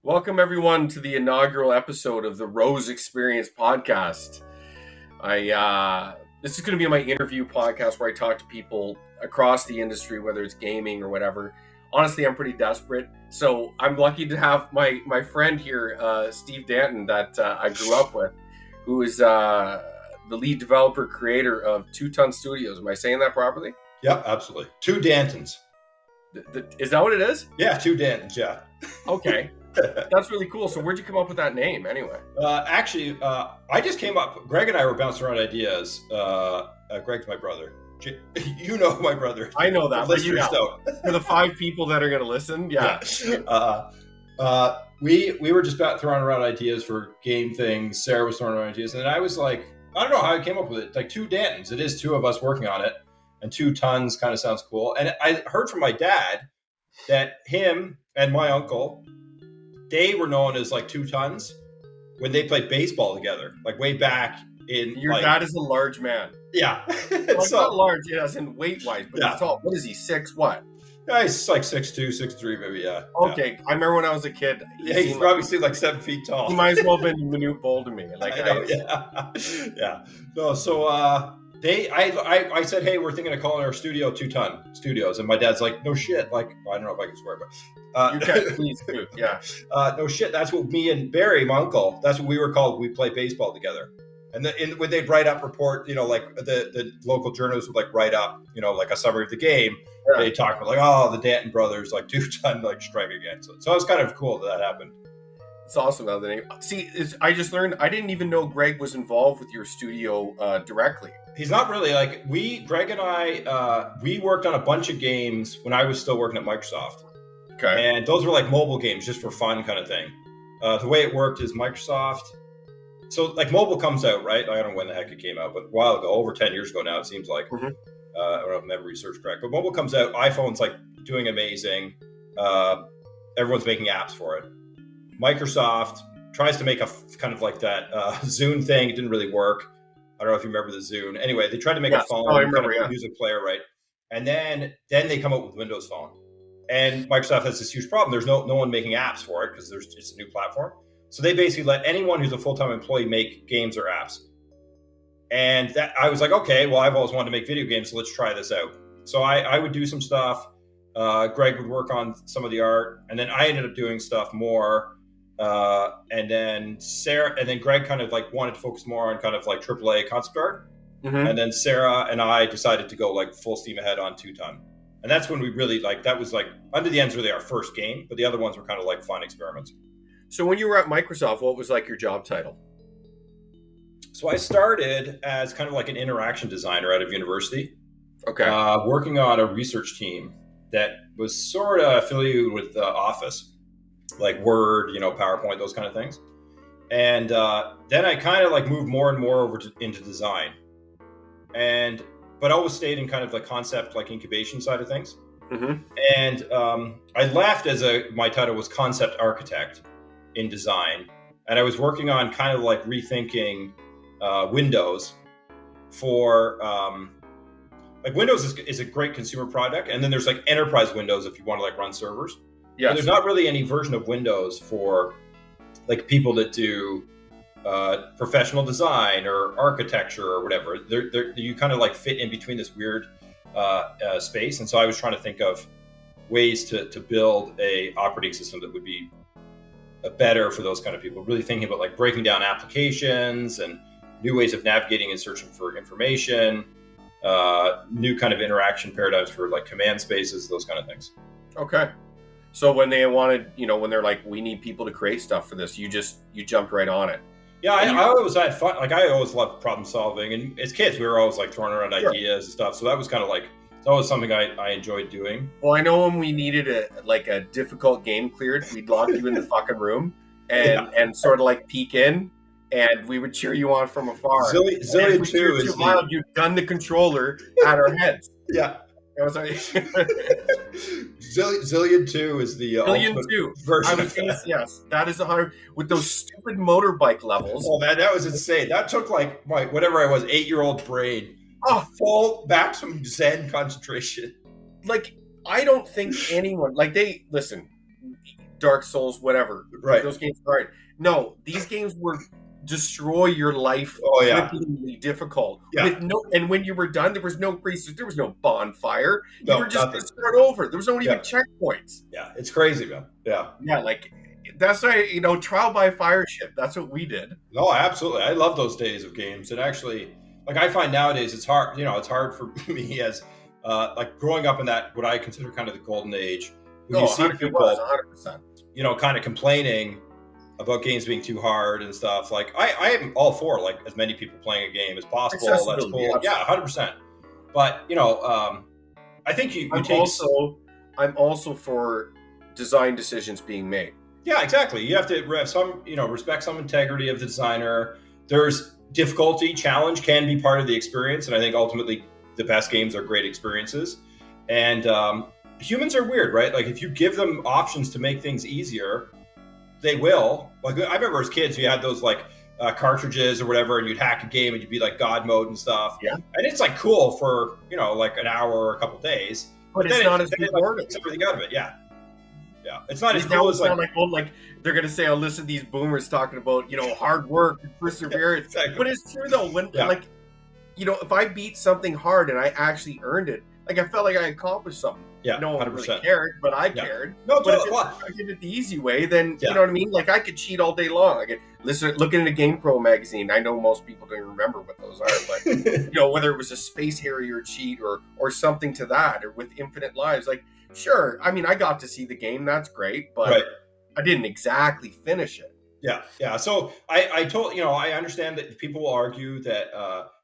Welcome everyone to the inaugural episode of the Rose Experience podcast. This is going to be my interview podcast where I talk to people across the industry, whether it's gaming or whatever. Honestly, I'm pretty desperate, so I'm lucky to have my friend here, Steve Danton, that I grew up with, who is the lead developer creator of 2TONStudios. Am I saying that properly? Yep, absolutely. Two Dantons. Is that what it is? Yeah, two Dantons, yeah. Okay. That's really cool. So where'd you come up with that name anyway? I just came up. Greg and I were bouncing around ideas. Greg's my brother. You know my brother. I know that. Listeners don't. For the 5 people that are going to listen, yeah. We were just throwing around ideas for game things. Sarah was throwing around ideas, and then I was like, I don't know how I came up with it. Like two Dantons. It is two of us working on it, and 2 tons kind of sounds cool. And I heard from my dad that him and my uncle, they were known as like 2 tons when they played baseball together, like way back in. Your dad is a large man. Yeah. Like not large, as in weight wise, but he's tall. What is he, 6 what? Yeah, he's like 6'2", 6'3", maybe, yeah. Okay, yeah. I remember when I was a kid. He's probably seen like 7 feet tall. He might as well have been Manute Bol to me. Like, yeah. No, so I said, hey, we're thinking of calling our studio 2TONStudios, and my dad's like, no shit. Like, well, I don't know if I can swear, but you can, please do. Yeah. No shit. That's what me and Barry, my uncle, that's what we were called. We play baseball together. And when they'd write up like the local journalists would like write up, like a summary of the game. Yeah. They talk about like, oh, the Danton brothers, like 2 ton, like strike again. So it was kind of cool that happened. It's awesome. Now the name. See, I just learned. I didn't even know Greg was involved with your studio directly. He's not really. Like Greg and I, we worked on a bunch of games when I was still working at Microsoft. Okay. And those were like mobile games, just for fun kind of thing. The way it worked is Microsoft. So like mobile comes out, right? I don't know when the heck it came out, but a while ago, over 10 years ago now, it seems like. Mm-hmm. I don't know if memory serves correct, but mobile comes out. iPhone's like doing amazing. Everyone's making apps for it. Microsoft tries to make a kind of like that Zune thing. It didn't really work. I don't know if you remember the Zune. Anyway, they tried to make a phone, music player, right? And then they come up with Windows Phone. And Microsoft has this huge problem. There's no one making apps for it because it's a new platform. So they basically let anyone who's a full-time employee make games or apps. And that I was like, okay, well, I've always wanted to make video games, so let's try this out. So I would do some stuff. Greg would work on some of the art, and then I ended up doing stuff more. And then Greg kind of like wanted to focus more on kind of like AAA concept art. Mm-hmm. And then Sarah and I decided to go like full steam ahead on 2 ton. And that's when we really that was like Under the End's really our first game, but the other ones were kind of like fun experiments. So when you were at Microsoft, what was like your job title? So I started as kind of like an interaction designer out of university. Okay. Working on a research team that was sort of affiliated with Office, like Word, PowerPoint, those kind of things. And then I kind of like moved more and more over into design, but always stayed in kind of the concept, like incubation side of things. Mm-hmm. And I left my title was concept architect in design. And I was working on kind of like rethinking Windows for like Windows is a great consumer product, and then there's like enterprise Windows if you want to like run servers. Yeah, there's not really any version of Windows for like people that do professional design or architecture or whatever. You kind of like fit in between this weird space, and so I was trying to think of ways to build a operating system that would be better for those kind of people. Really thinking about like breaking down applications and new ways of navigating and searching for information, new kind of interaction paradigms for like command spaces, those kind of things. Okay. So when they wanted, when they're like, we need people to create stuff for this, you jumped right on it. Yeah, I always had fun. Like I always loved problem solving, and as kids, we were always like throwing around ideas and stuff. So that was kind of like, that was something I enjoyed doing. Well, I know when we needed a difficult game cleared, we'd lock you in the fucking room and sort of like peek in, and we would cheer you on from afar. Zillion 2 is loud, you'd gun the controller at our heads. Yeah. Zillion 2 is the ultimate version of that. Yes, that is 100 with those stupid motorbike levels. Oh man, that was insane. That took like whatever I was, 8-year-old brain. Full back some Zen concentration. Like I don't think anyone Dark Souls, whatever. Right. Those games are hard. No, these games were destroy your life, Oh, yeah. cripplingly difficult. Yeah. With no, and when you were done, there was no creases, there was no bonfire. You No, were just nothing. going to start over. There was no even Yeah. checkpoints. Yeah, it's crazy, man. Yeah. Yeah, like that's why, trial by fire ship. That's what we did. No, absolutely. I love those days of games. And actually, like I find nowadays it's hard, it's hard for me as like growing up in that what I consider kind of the golden age. When you see people, 100%. Kind of complaining about games being too hard and stuff. Like I am all for like as many people playing a game as possible. That's cool. Absolutely. Yeah, 100%. But I think you I'm also for design decisions being made. Yeah, exactly. You have to have some, respect some integrity of the designer. There's difficulty, challenge can be part of the experience, and I think ultimately the best games are great experiences. And humans are weird, right? Like if you give them options to make things easier, they will. Like I remember as kids, you had those like cartridges or whatever, and you'd hack a game and you'd be like God mode and stuff. Yeah. And it's like cool for like an hour or a couple days. But it's not as rewarding. It's everything out of it, yeah. Yeah, it's not as cool as like they're gonna say, "I'll listen to these boomers talking about hard work and perseverance." Exactly. But it's true though. When if I beat something hard and I actually earned it, like I felt like I accomplished something. Yeah, no one 100%. really cared, but I cared. No, but if I did it the easy way, then you know what I mean. Like I could cheat all day long. I could looking at a GamePro magazine. I know most people don't remember what those are, but whether it was a Space Harrier cheat or something to that, or with infinite lives, like. Sure. I mean, I got to see the game. That's great, but I didn't exactly finish it. Yeah, yeah. So I understand that people will argue that,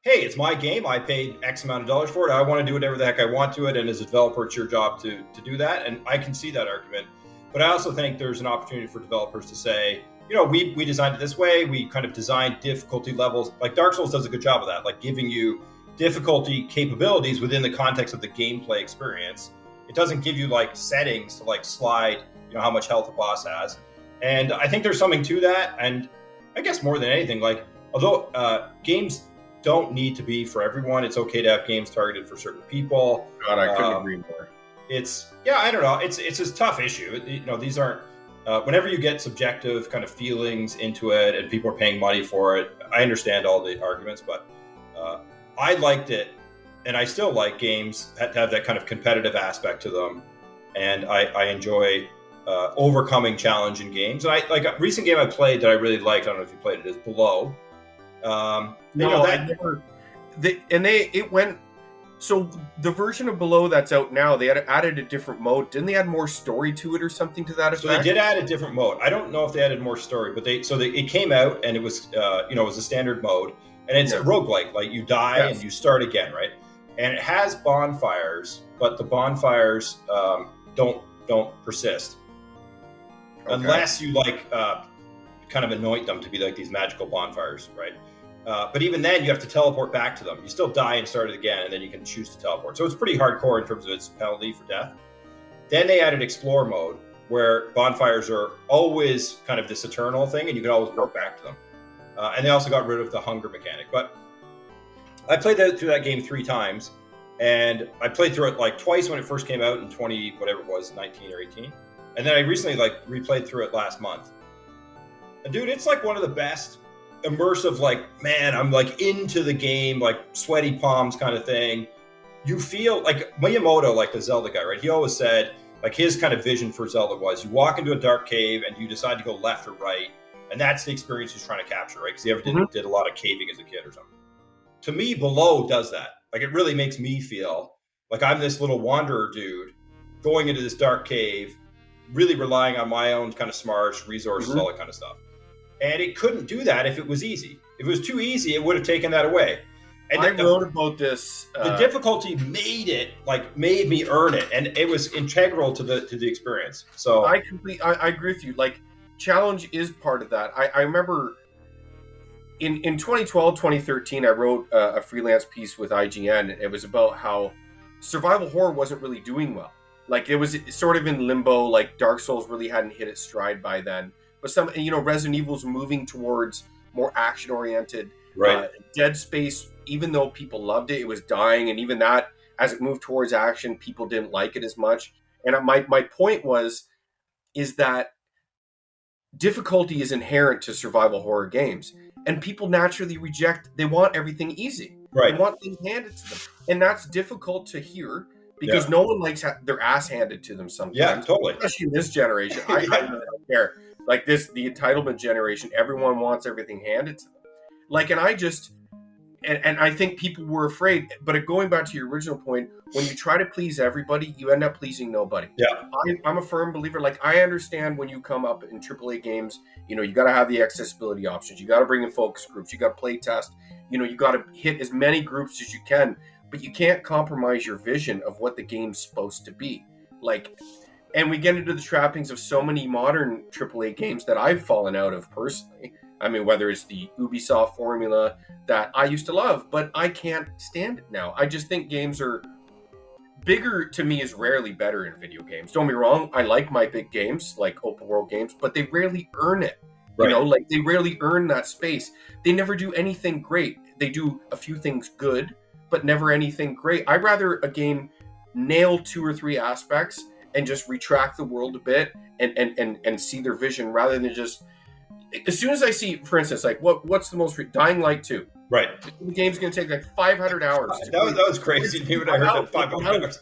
hey, it's my game. I paid X amount of dollars for it. I want to do whatever the heck I want to it. And as a developer, it's your job to do that. And I can see that argument. But I also think there's an opportunity for developers to say, we designed it this way. We kind of designed difficulty levels. Like Dark Souls does a good job of that, like giving you difficulty capabilities within the context of the gameplay experience. It doesn't give you like settings to like slide, how much health a boss has. And I think there's something to that. And I guess more than anything, like, although games don't need to be for everyone, it's okay to have games targeted for certain people. God, I couldn't agree more. I don't know. It's a tough issue. These aren't, whenever you get subjective kind of feelings into it and people are paying money for it, I understand all the arguments, but I liked it. And I still like games that have that kind of competitive aspect to them. And I enjoy overcoming challenging games. And a recent game I played that I really liked, I don't know if you played it, is Below. I never. So the version of Below that's out now, they had added a different mode. Didn't they add more story to it or something to that effect? So they did add a different mode. I don't know if they added more story, but it came out and it was it was a standard mode. And it's a roguelike. Like you die and you start again, right? And it has bonfires, but the bonfires don't persist unless you kind of anoint them to be like these magical bonfires, right? But even then, you have to teleport back to them. You still die and start it again, and then you can choose to teleport. So it's pretty hardcore in terms of its penalty for death. Then they added Explore mode, where bonfires are always kind of this eternal thing, and you can always walk back to them. And they also got rid of the hunger mechanic, but. I played through that game 3 times, and I played through it like twice when it first came out in 19 or 18. And then I recently replayed through it last month. And dude, it's like one of the best immersive, I'm like into the game, like sweaty palms kind of thing. You feel like Miyamoto, like the Zelda guy, right? He always said like his kind of vision for Zelda was you walk into a dark cave and you decide to go left or right. And that's the experience he's trying to capture, right? Because he ever did a lot of caving as a kid or something. To me, Below does that. Like, it really makes me feel like I'm this little wanderer dude going into this dark cave, really relying on my own kind of smarts, resources, all that kind of stuff. And it couldn't do that if it was easy. If it was too easy, it would have taken that away. And I wrote about this. The difficulty made me earn it, and it was integral to the experience. So I agree with you. Like, challenge is part of that. I remember. In 2012, 2013, I wrote a freelance piece with IGN. It was about how survival horror wasn't really doing well. Like, it was sort of in limbo. Like, Dark Souls really hadn't hit its stride by then. But Resident Evil's moving towards more action-oriented. Right. Dead Space, even though people loved it, it was dying. And even that, as it moved towards action, people didn't like it as much. And my point is that difficulty is inherent to survival horror games, and people naturally reject. They want everything easy. They Right. want things handed to them, and that's difficult to hear because Yeah. no one likes their ass handed to them Yeah, sometimes, totally. especially in this generation. I Yeah. really don't care. Like the entitlement generation, everyone wants everything handed to them. Like, and I just, and I think people were afraid. But going back to your original point, when you try to please everybody, you end up pleasing nobody. Yeah. I'm a firm believer. Like, I understand when you come up in AAA games, you got to have the accessibility options. You got to bring in focus groups. You got to play test. You got to hit as many groups as you can. But you can't compromise your vision of what the game's supposed to be. Like, and we get into the trappings of so many modern AAA games that I've fallen out of personally. I mean, whether it's the Ubisoft formula that I used to love, but I can't stand it now. I just think games are bigger. To me, is rarely better in video games. Don't be wrong. I like my big games, like open world games, but they rarely earn it. Right. Like they rarely earn that space. They never do anything great. They do a few things good, but never anything great. I'd rather a game nail 2 or 3 aspects and just retract the world a bit and see their vision rather than just. As soon as I see, for instance, like what's the most Dying Light 2. Right. The game's going to take like 500 hours. That was crazy. Even I heard that 500 hours.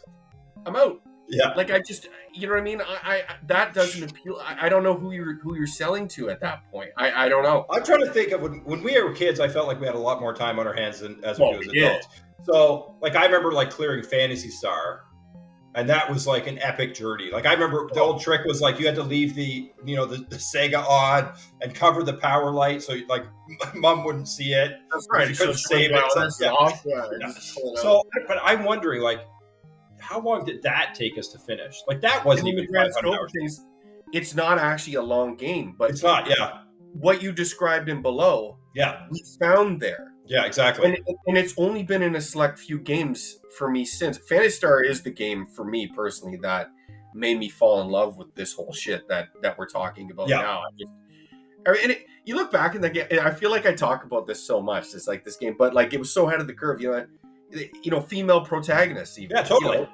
I'm out. Yeah. Like, I just, you know what I mean? I that doesn't appeal. I don't know who you're selling to at that point. I don't know. I'm trying to think of when we were kids, I felt like we had a lot more time on our hands than as we do as adults. So, like, I remember like clearing Phantasy Star, and that was like an epic journey. Like, I remember the old trick was like you had to leave the Sega on and cover the power light so like mom wouldn't see it. That's right. You couldn't save it. So, but I'm wondering, like, how long did that take us to finish? Like, that wasn't even 500 hours. It's not actually a long game, but it's not. Yeah. What you described in below. Yeah. We found there. Yeah, exactly. And it's only been in a select few games for me since. Phantasy Star is the game for me personally that made me fall in love with this whole shit that we're talking about now. You look back in the game, and I feel like I talk about this so much. It's like this game, but like it was so ahead of the curve. Female protagonists. Even, yeah, totally.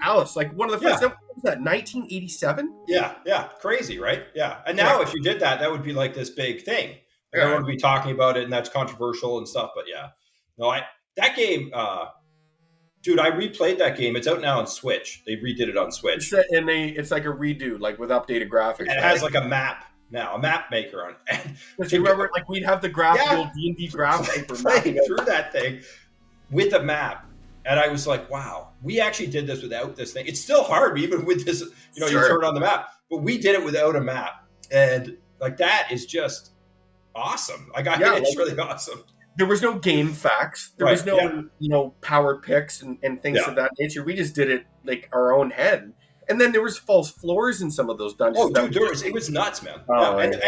Alice, like one of the first. What was that? 1987. Yeah, crazy, right? Yeah, and now if you did that, that would be like this big thing. Everyone would be talking about it, and that's controversial and stuff. But that game, dude, I replayed that game. It's out now on Switch. They redid it on Switch, it's like a redo, like with updated graphics. And it has like a map now, a map maker on it. Because you remember, like we'd have the graphical D&D graph paper playing through that thing with a map. And I was like, wow, we actually did this without this thing. It's still hard, even with this, you turn on the map. But we did it without a map. And like that is just awesome. It's really awesome. There was no game facts. There was no power picks and things of that nature. We just did it like our own head. And then there was false floors in some of those dungeons. Oh, dude, it was nuts, man. And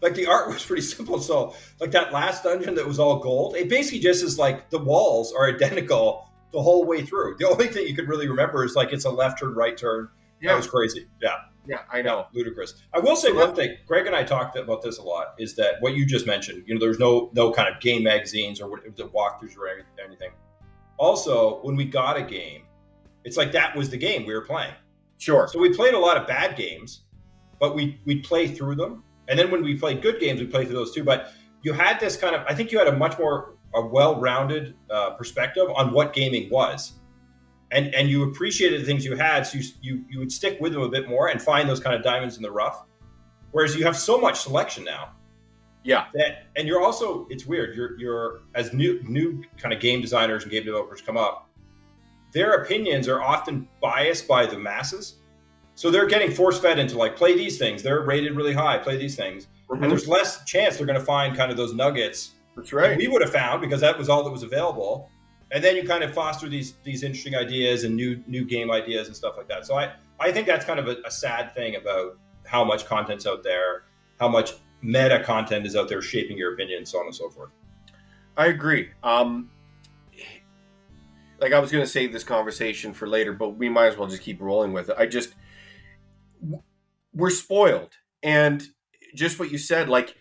like the art was pretty simple. So like that last dungeon that was all gold, it basically just is like the walls are identical the whole way through. The only thing you could really remember is like it's a left turn, right turn. Yeah. That was crazy. Yeah, I know. Ludicrous. I will say one thing. Greg and I talked about this a lot. Is that what you just mentioned? There's no kind of game magazines or the walkthroughs or anything. Also, when we got a game, it's like that was the game we were playing. Sure. So we played a lot of bad games, but we'd play through them. And then when we played good games, we played through those too. But you had this kind of, I think you had a much more well-rounded perspective on what gaming was. And you appreciated the things you had, so you would stick with them a bit more and find those kind of diamonds in the rough. Whereas you have so much selection now. Yeah. And you're also, it's weird, you're as new kind of game designers and game developers come up, their opinions are often biased by the masses. So they're getting force-fed into like, play these things. They're rated really high, play these things. Mm-hmm. And there's less chance they're going to find kind of those nuggets. That's right. That we would have found because that was all that was available. And then you kind of foster these interesting ideas and new game ideas and stuff like that. So I think that's kind of a sad thing about how much content's out there, how much meta content is out there shaping your opinion, so on and so forth. I agree. Like I was going to save this conversation for later, but we might as well just keep rolling with it. We're spoiled. And just what you said, like,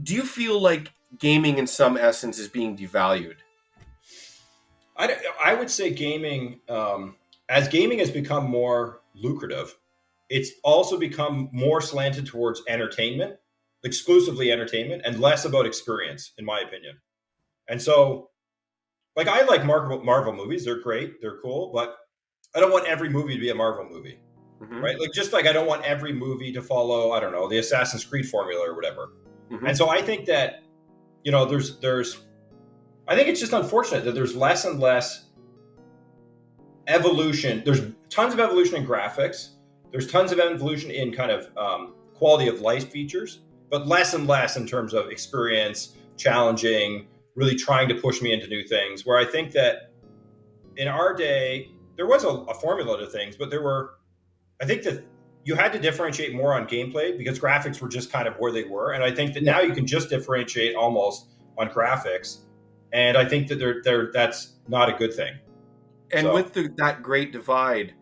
do you feel like gaming in some essence is being devalued? I would say gaming, as gaming has become more lucrative, it's also become more slanted towards entertainment, exclusively entertainment, and less about experience, in my opinion. And so, like, I like Marvel movies. They're great. They're cool. But I don't want every movie to be a Marvel movie, right? Like, just like I don't want every movie to follow, I don't know, the Assassin's Creed formula or whatever. And so I think that, I think it's just unfortunate that there's less and less evolution. There's tons of evolution in graphics. There's tons of evolution in kind of quality of life features, but less and less in terms of experience, challenging, really trying to push me into new things. Where I think that in our day, there was a formula to things, but I think that you had to differentiate more on gameplay because graphics were just kind of where they were. And I think that now you can just differentiate almost on graphics. And I think that that's not a good thing. And with that great divide,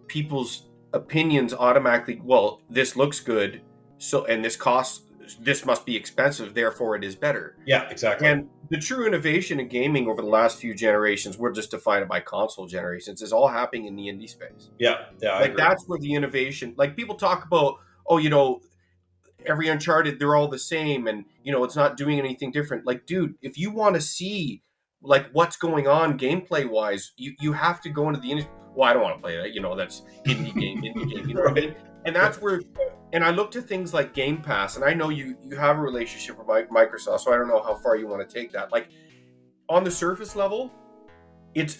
people's opinions automatically, well, this looks good, and this must be expensive, therefore it is better. Yeah, exactly. And the true innovation in gaming over the last few generations, we're just defined by console generations, is all happening in the indie space. Yeah, I agree. That's where the innovation, like people talk about, every Uncharted, they're all the same, and it's not doing anything different. Like, dude, if you want to see like what's going on gameplay wise, you have to go into the industry. Well, I don't want to play that. That's indie game. You know what I mean? And that's where. And I look to things like Gamespass, and I know you have a relationship with Microsoft, so I don't know how far you want to take that. Like on the surface level, it's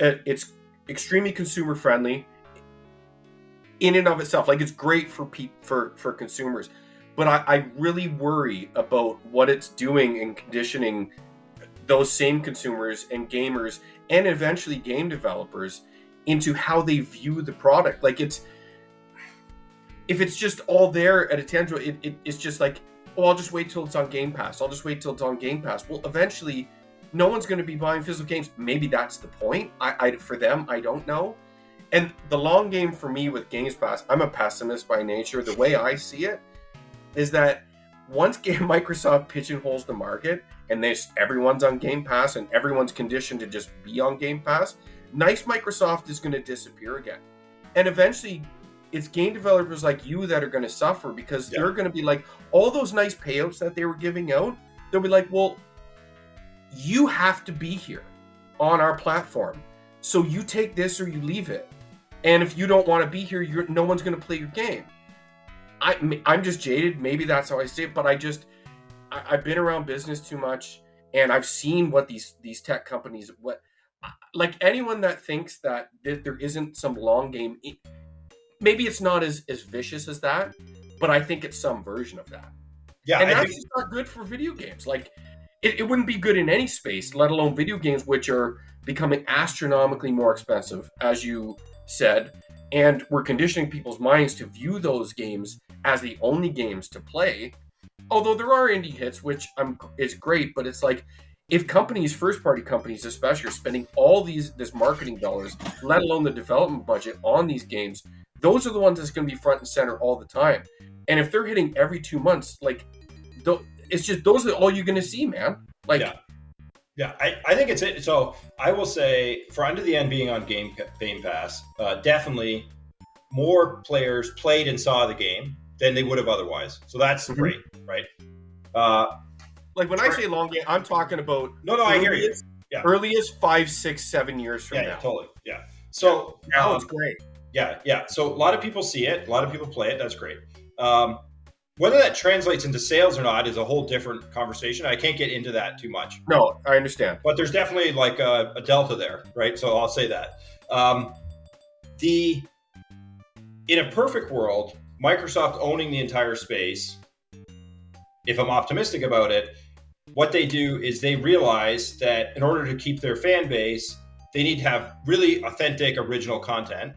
extremely consumer friendly in and of itself. Like it's great for consumers. But I really worry about what it's doing in conditioning those same consumers and gamers and eventually game developers into how they view the product. Like if it's just all there at a tangible, it's just like, I'll just wait till it's on Game Pass. I'll just wait till it's on Game Pass. Well, eventually, no one's going to be buying physical games. Maybe that's the point. For them, I don't know. And the long game for me with Games Pass, I'm a pessimist by nature. The way I see it is that once Microsoft pigeonholes the market and everyone's on Game Pass and everyone's conditioned to just be on Game Pass, nice Microsoft is going to disappear again. And eventually, it's game developers like you that are going to suffer because they're going to be like, all those nice payouts that they were giving out, they'll be like, well, you have to be here on our platform. So you take this or you leave it. And if you don't want to be here, no one's going to play your game. I'm just jaded. Maybe that's how I see it, but I've been around business too much, and I've seen what these tech companies, like anyone that thinks that there isn't some long game, maybe it's not as vicious as that, but I think it's some version of that. Yeah, and that's just not good for video games. Like it wouldn't be good in any space, let alone video games, which are becoming astronomically more expensive, as you said. And we're conditioning people's minds to view those games as the only games to play. Although there are indie hits, which is great, but it's like if companies, first-party companies especially, are spending all this marketing dollars, let alone the development budget on these games, those are the ones that's going to be front and center all the time. And if they're hitting every 2 months, like it's just those are all you're going to see, man. Like. Yeah, I think it's it. So I will say, for Under the End being on Game Pass, definitely more players played and saw the game than they would have otherwise. So that's great, right? Like when I say long game, I'm talking about I hear you. Yeah. Earliest 5, 6, 7 years from now. Yeah, totally. Yeah. So now it's great. Yeah. So a lot of people see it, a lot of people play it. That's great. Whether that translates into sales or not is a whole different conversation. I can't get into that too much. No, I understand. But there's definitely like a delta there, right? So I'll say that. In a perfect world, Microsoft owning the entire space, if I'm optimistic about it, what they do is they realize that in order to keep their fan base, they need to have really authentic, original content.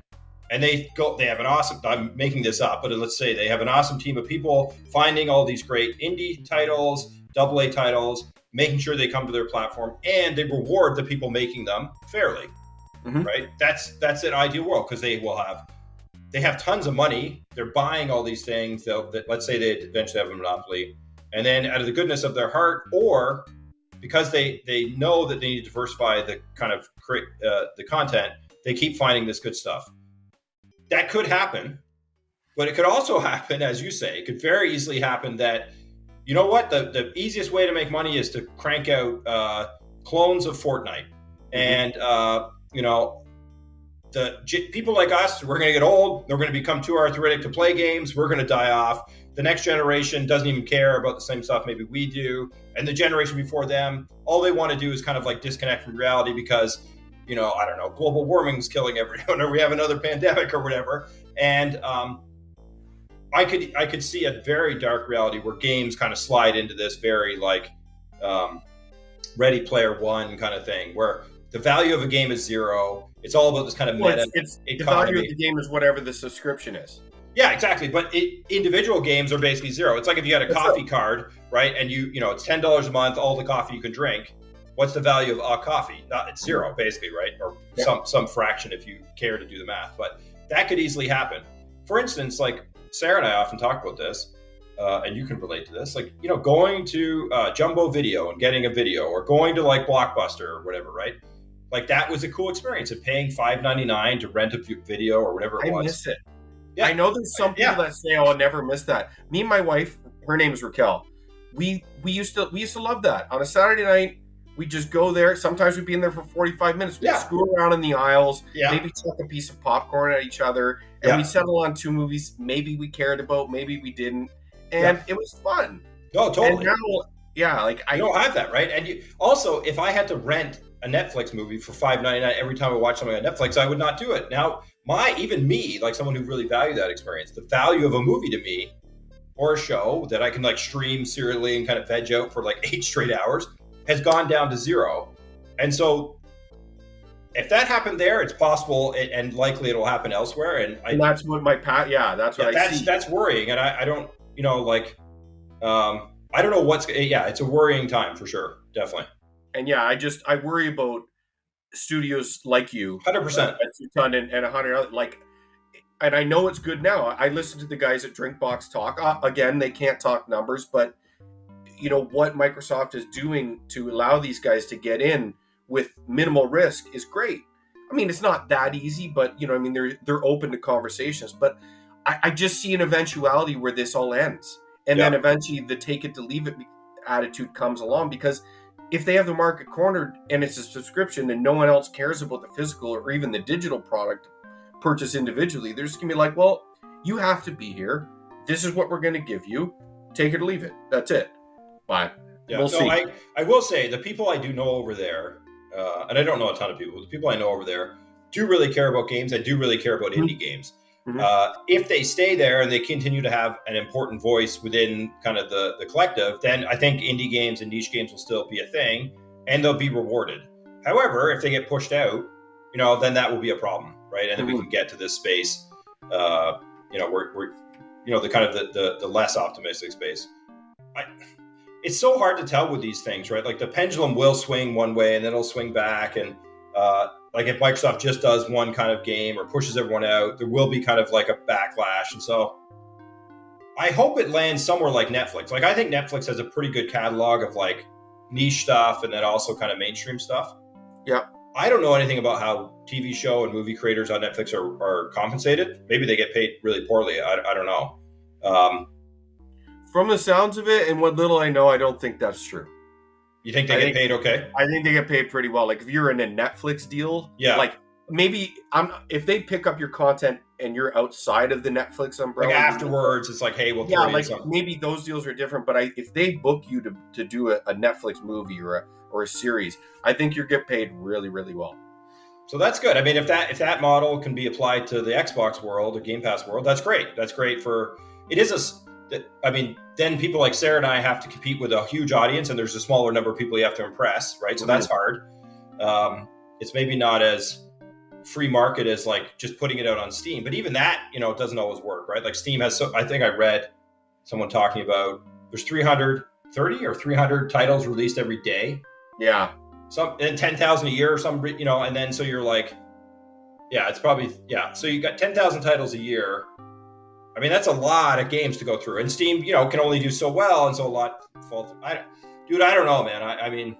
And they have an awesome, I'm making this up, but let's say they have an awesome team of people finding all these great indie titles, AA titles, making sure they come to their platform, and they reward the people making them fairly, right? That's an ideal world because they have tons of money. They're buying all these things. Let's say they eventually have a monopoly. And then out of the goodness of their heart, or because they know that they need to diversify the kind of the content, they keep finding this good stuff. That could happen, But it could also happen, as you say, it could very easily happen that, you know what, the easiest way to make money is to crank out clones of Fortnite. And, you know, people like us, we're going to get old. They're going to become too arthritic to play games. We're going to die off. The next generation doesn't even care about the same stuff maybe we do. And the generation before them, all they want to do is kind of like disconnect from reality because, you know, I don't know, global warming's killing everyone, or we have another pandemic or whatever. And I could see a very dark reality where games kind of slide into this very like Ready Player One kind of thing, where the value of a game is zero. It's all about this kind of meta. It's the value of the game is whatever the subscription is. Yeah, exactly. But individual games are basically zero. It's like if you had a coffee card, right? And you know, it's $10 a month, all the coffee you can drink. What's the value of a coffee? It's zero, basically, right? Or some fraction if you care to do the math. But that could easily happen. For instance, like Sarah and I often talk about this, and you can relate to this. Like, you know, going to Jumbo Video and getting a video, or going to like Blockbuster or whatever, right? Like that was a cool experience of paying $5.99 to rent a video or whatever it was. I miss it. Yeah. I know there's some people that say, "Oh, I'll never miss that." Me and my wife, her name's Raquel. We used to love that. On a Saturday night, we'd just go there. Sometimes we'd be in there for 45 minutes. We'd screw around in the aisles, maybe chuck a piece of popcorn at each other, and we'd settle on two movies maybe we cared about, maybe we didn't. And it was fun. Oh, totally. And now, like I don't have that, right? And also, if I had to rent a Netflix movie for $5.99 every time I watch something on Netflix, I would not do it. Now, even me, like someone who really valued that experience, the value of a movie to me, or a show that I can like stream serially and kind of veg out for like 8 straight hours, has gone down to zero. And so if that happened there, it's possible and likely it'll happen elsewhere. And that's what that's what I see. That's worrying. And I don't, you know, like, I don't know it's a worrying time for sure. Definitely. And I worry about studios like you, 100%, at 2TON and 100 like, and I know it's good now. I listen to the guys at Drinkbox talk. Again, they can't talk numbers, but you know what Microsoft is doing to allow these guys to get in with minimal risk is great. I mean, it's not that easy, but you know, I mean, they're open to conversations. But I just see an eventuality where this all ends, and then eventually the take it to leave it attitude comes along, because if they have the market cornered and it's a subscription and no one else cares about the physical or even the digital product purchased individually, they're just going to be like, well, you have to be here. This is what we're going to give you. Take it or leave it. That's it. But we'll see. I will say the people I do know over there, and I don't know a ton of people, the people I know over there do really care about games. I do really care about indie games. If they stay there and they continue to have an important voice within kind of the collective, then I think indie games and niche games will still be a thing and they'll be rewarded. However, if they get pushed out, you know, then that will be a problem, right? And then we can get to this space, you know, we're you know, the kind of the less optimistic space. It's so hard to tell with these things, right? Like the pendulum will swing one way and then it'll swing back. And like if Microsoft just does one kind of game or pushes everyone out, there will be kind of like a backlash. And so I hope it lands somewhere like Netflix. Like I think Netflix has a pretty good catalog of like niche stuff and then also kind of mainstream stuff. Yeah. I don't know anything about how TV show and movie creators on Netflix are compensated. Maybe they get paid really poorly. I don't know. From the sounds of it and what little I know, I don't think that's true. You think they get paid okay? I think they get paid pretty well. Like if you're in a Netflix deal, like maybe if they pick up your content and you're outside of the Netflix umbrella, like afterwards, it's like, hey, we'll throw you something. Maybe those deals are different. But if they book you to do a Netflix movie or a series, I think you get paid really, really well. So that's good. I mean, if that model can be applied to the Xbox world or Game Pass world, that's great. That's great for it is I mean, then people like Sarah and I have to compete with a huge audience, and there's a smaller number of people you have to impress, right? So that's hard. It's maybe not as free market as like just putting it out on Steam, but even that, you know, it doesn't always work, right? Like Steam has, I think I read someone talking about there's 330 or 300 titles released every day. Yeah. And 10,000 a year or some, you know, and then so you're like, it's probably, So you got 10,000 titles a year. I mean, that's a lot of games to go through, and Steam, you know, can only do so well, and so a lot falls. I don't know, man. I mean,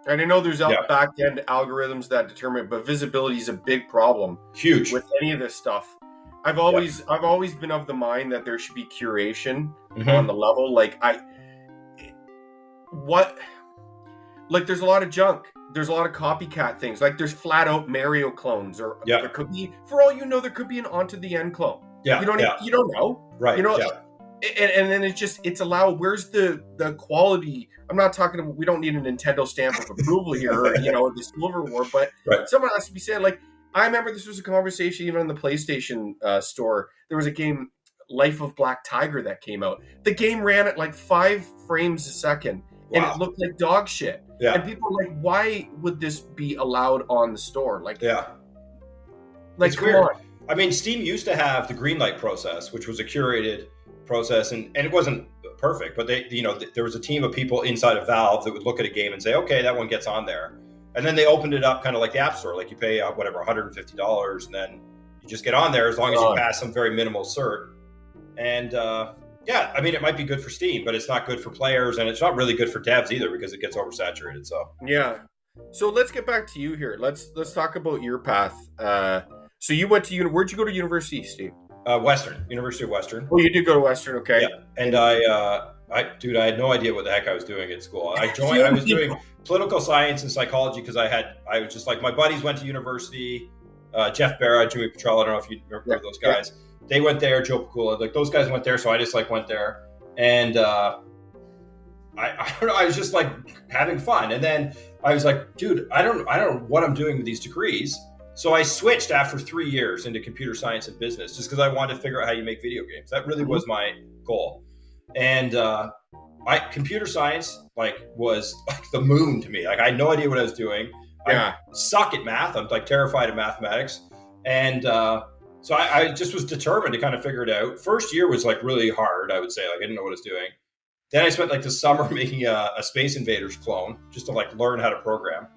and I know there's back end algorithms that determine, but visibility is a big problem. Huge with any of this stuff. I've always been of the mind that there should be curation Mm-hmm. on the level. There's a lot of junk. There's a lot of copycat things. Like there's flat out Mario clones, or Yeah. there could be, for all you know, there could be an Onto the End clone. Yeah. You don't know. Right. You know, Yeah. and then it's allowed. Where's the quality? I'm not talking about, we don't need a Nintendo stamp of approval here, or the silver war, but Right. someone has to be saying, like, I remember this was a conversation even in the PlayStation store. There was a game, Life of Black Tiger, that came out. The game ran at like 5 frames a second, and Wow. it looked like dog shit. Yeah. And people are like, why would this be allowed on the store? Like, Yeah. like, It's come weird. on. I mean, Steam used to have the greenlight process, which was a curated process, and it wasn't perfect, but there was a team of people inside of Valve that would look at a game and say, okay, that one gets on there. And then they opened it up kind of like the App Store. Like you pay $150, and then you just get on there as long as you pass some very minimal cert. And I mean, it might be good for Steam, but it's not good for players, and it's not really good for devs either because it gets oversaturated. So yeah. So let's get back to you here. Let's talk about your path. So you went to where'd you go to university, Steve? University of Western. Oh, you did go to Western, okay. Yeah. And I had no idea what the heck I was doing at school. I was doing political science and psychology because I was just like, my buddies went to university. Jeff Barra, Jimmy Petrella, I don't know if you remember those guys. Yeah. They went there. Joe Pacula, like those guys went there, so I just like went there, and I was just like having fun. And then I was like, dude, I don't know what I'm doing with these degrees. So I switched after 3 years into computer science and business, just because I wanted to figure out how you make video games. That really was my goal. And computer science was like the moon to me. Like I had no idea what I was doing. Yeah. I suck at math. I'm like terrified of mathematics. And so I just was determined to kind of figure it out. First year was like really hard, I would say. Like I didn't know what I was doing. Then I spent like the summer making a Space Invaders clone just to like learn how to program.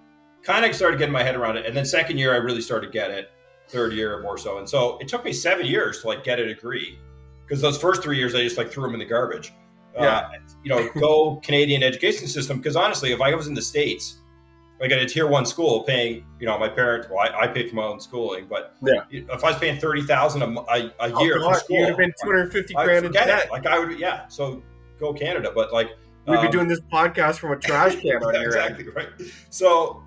Kind of started getting my head around it. And then second year, I really started to get it. Third year more so. And so it took me 7 years to like get a degree, because those first 3 years, I just like threw them in the garbage. Go Canadian education system. Because honestly, if I was in the States, like at a tier 1 school paying, my parents, I paid for my own schooling, but if I was paying $30,000 a year for school, you would have been 250 grand in debt. Like I would, so go Canada. But like, we'd be doing this podcast from a trash can on your exactly end. Right. So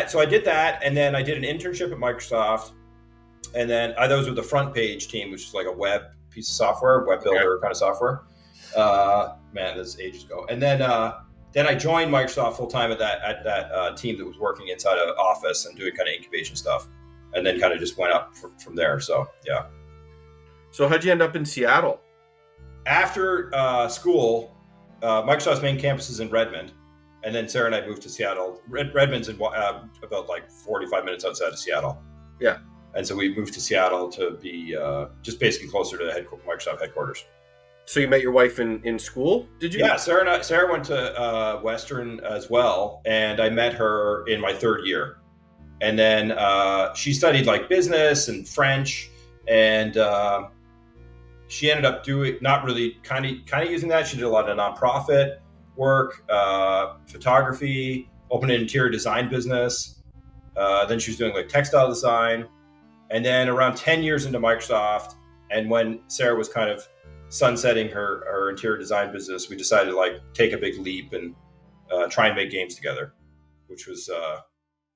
so I did that, and then I did an internship at Microsoft, and then that was with the Front Page team, which is like a web piece of software, web builder kind of software. Man, this is ages ago. And then I joined Microsoft full time at that team that was working inside of Office and doing kind of incubation stuff, and then kind of just went up from there. So yeah. So how'd you end up in Seattle? After school, Microsoft's main campus is in Redmond, and then Sarah and I moved to Seattle. Redmond's in about like 45 minutes outside of Seattle. Yeah. And so we moved to Seattle to be just basically closer to the Microsoft headquarters. So you met your wife in school, did you? Yeah, Sarah went to Western as well, and I met her in my third year. And then she studied like business and French, and she ended up not really kind of using that. She did a lot of nonprofit work, photography, opened an interior design business. Then she was doing like textile design. And then around 10 years into Microsoft, and when Sarah was kind of sunsetting her interior design business, we decided to like take a big leap and try and make games together, which was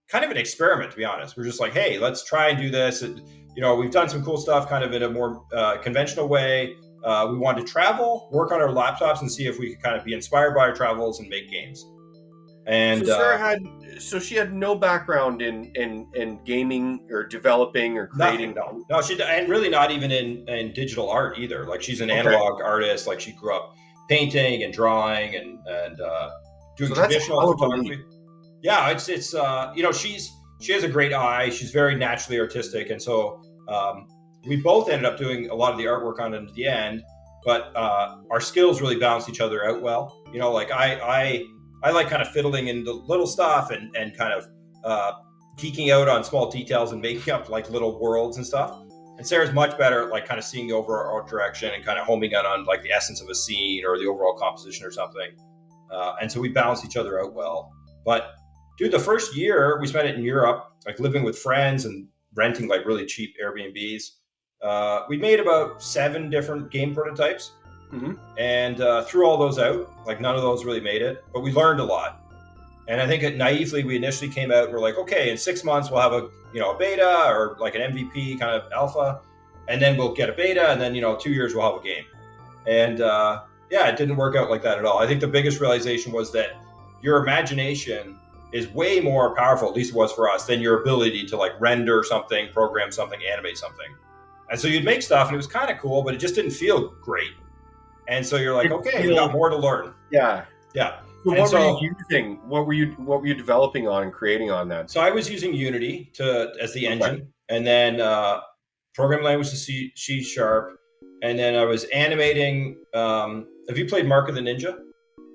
kind of an experiment, to be honest. We're just like, hey, let's try and do this. And, we've done some cool stuff kind of in a more conventional way. We wanted to travel, work on our laptops, and see if we could kind of be inspired by our travels and make games. And so Sarah she had no background in gaming or developing or creating. No, she, and really not even in digital art either. Like she's an analog artist. Like she grew up painting and drawing and doing traditional photography. Yeah, it's she has a great eye. She's very naturally artistic, and so we both ended up doing a lot of the artwork on it at the end. But our skills really balanced each other out well. Like I like kind of fiddling in the little stuff and kind of geeking out on small details and making up like little worlds and stuff. And Sarah's much better at like kind of seeing the overall direction and kind of homing in on like the essence of a scene or the overall composition or something. And so we balance each other out well. But dude, the first year we spent it in Europe, like living with friends and renting like really cheap Airbnbs. We made about 7 different game prototypes, and threw all those out. Like none of those really made it, but we learned a lot. And I think naively we initially came out and we're like, okay, in 6 months we'll have a beta or like an MVP kind of alpha, and then we'll get a beta, and then 2 years we'll have a game. And it didn't work out like that at all. I think the biggest realization was that your imagination is way more powerful, at least it was for us, than your ability to like render something, program something, animate something. And so you'd make stuff and it was kind of cool, but it just didn't feel great. And so you're like, okay, we got more to learn. Yeah. Yeah. So what were you using? What were you developing on and creating on that? So I was using Unity as the engine, and then programming language to C#, and then I was animating. Have you played Mark of the Ninja?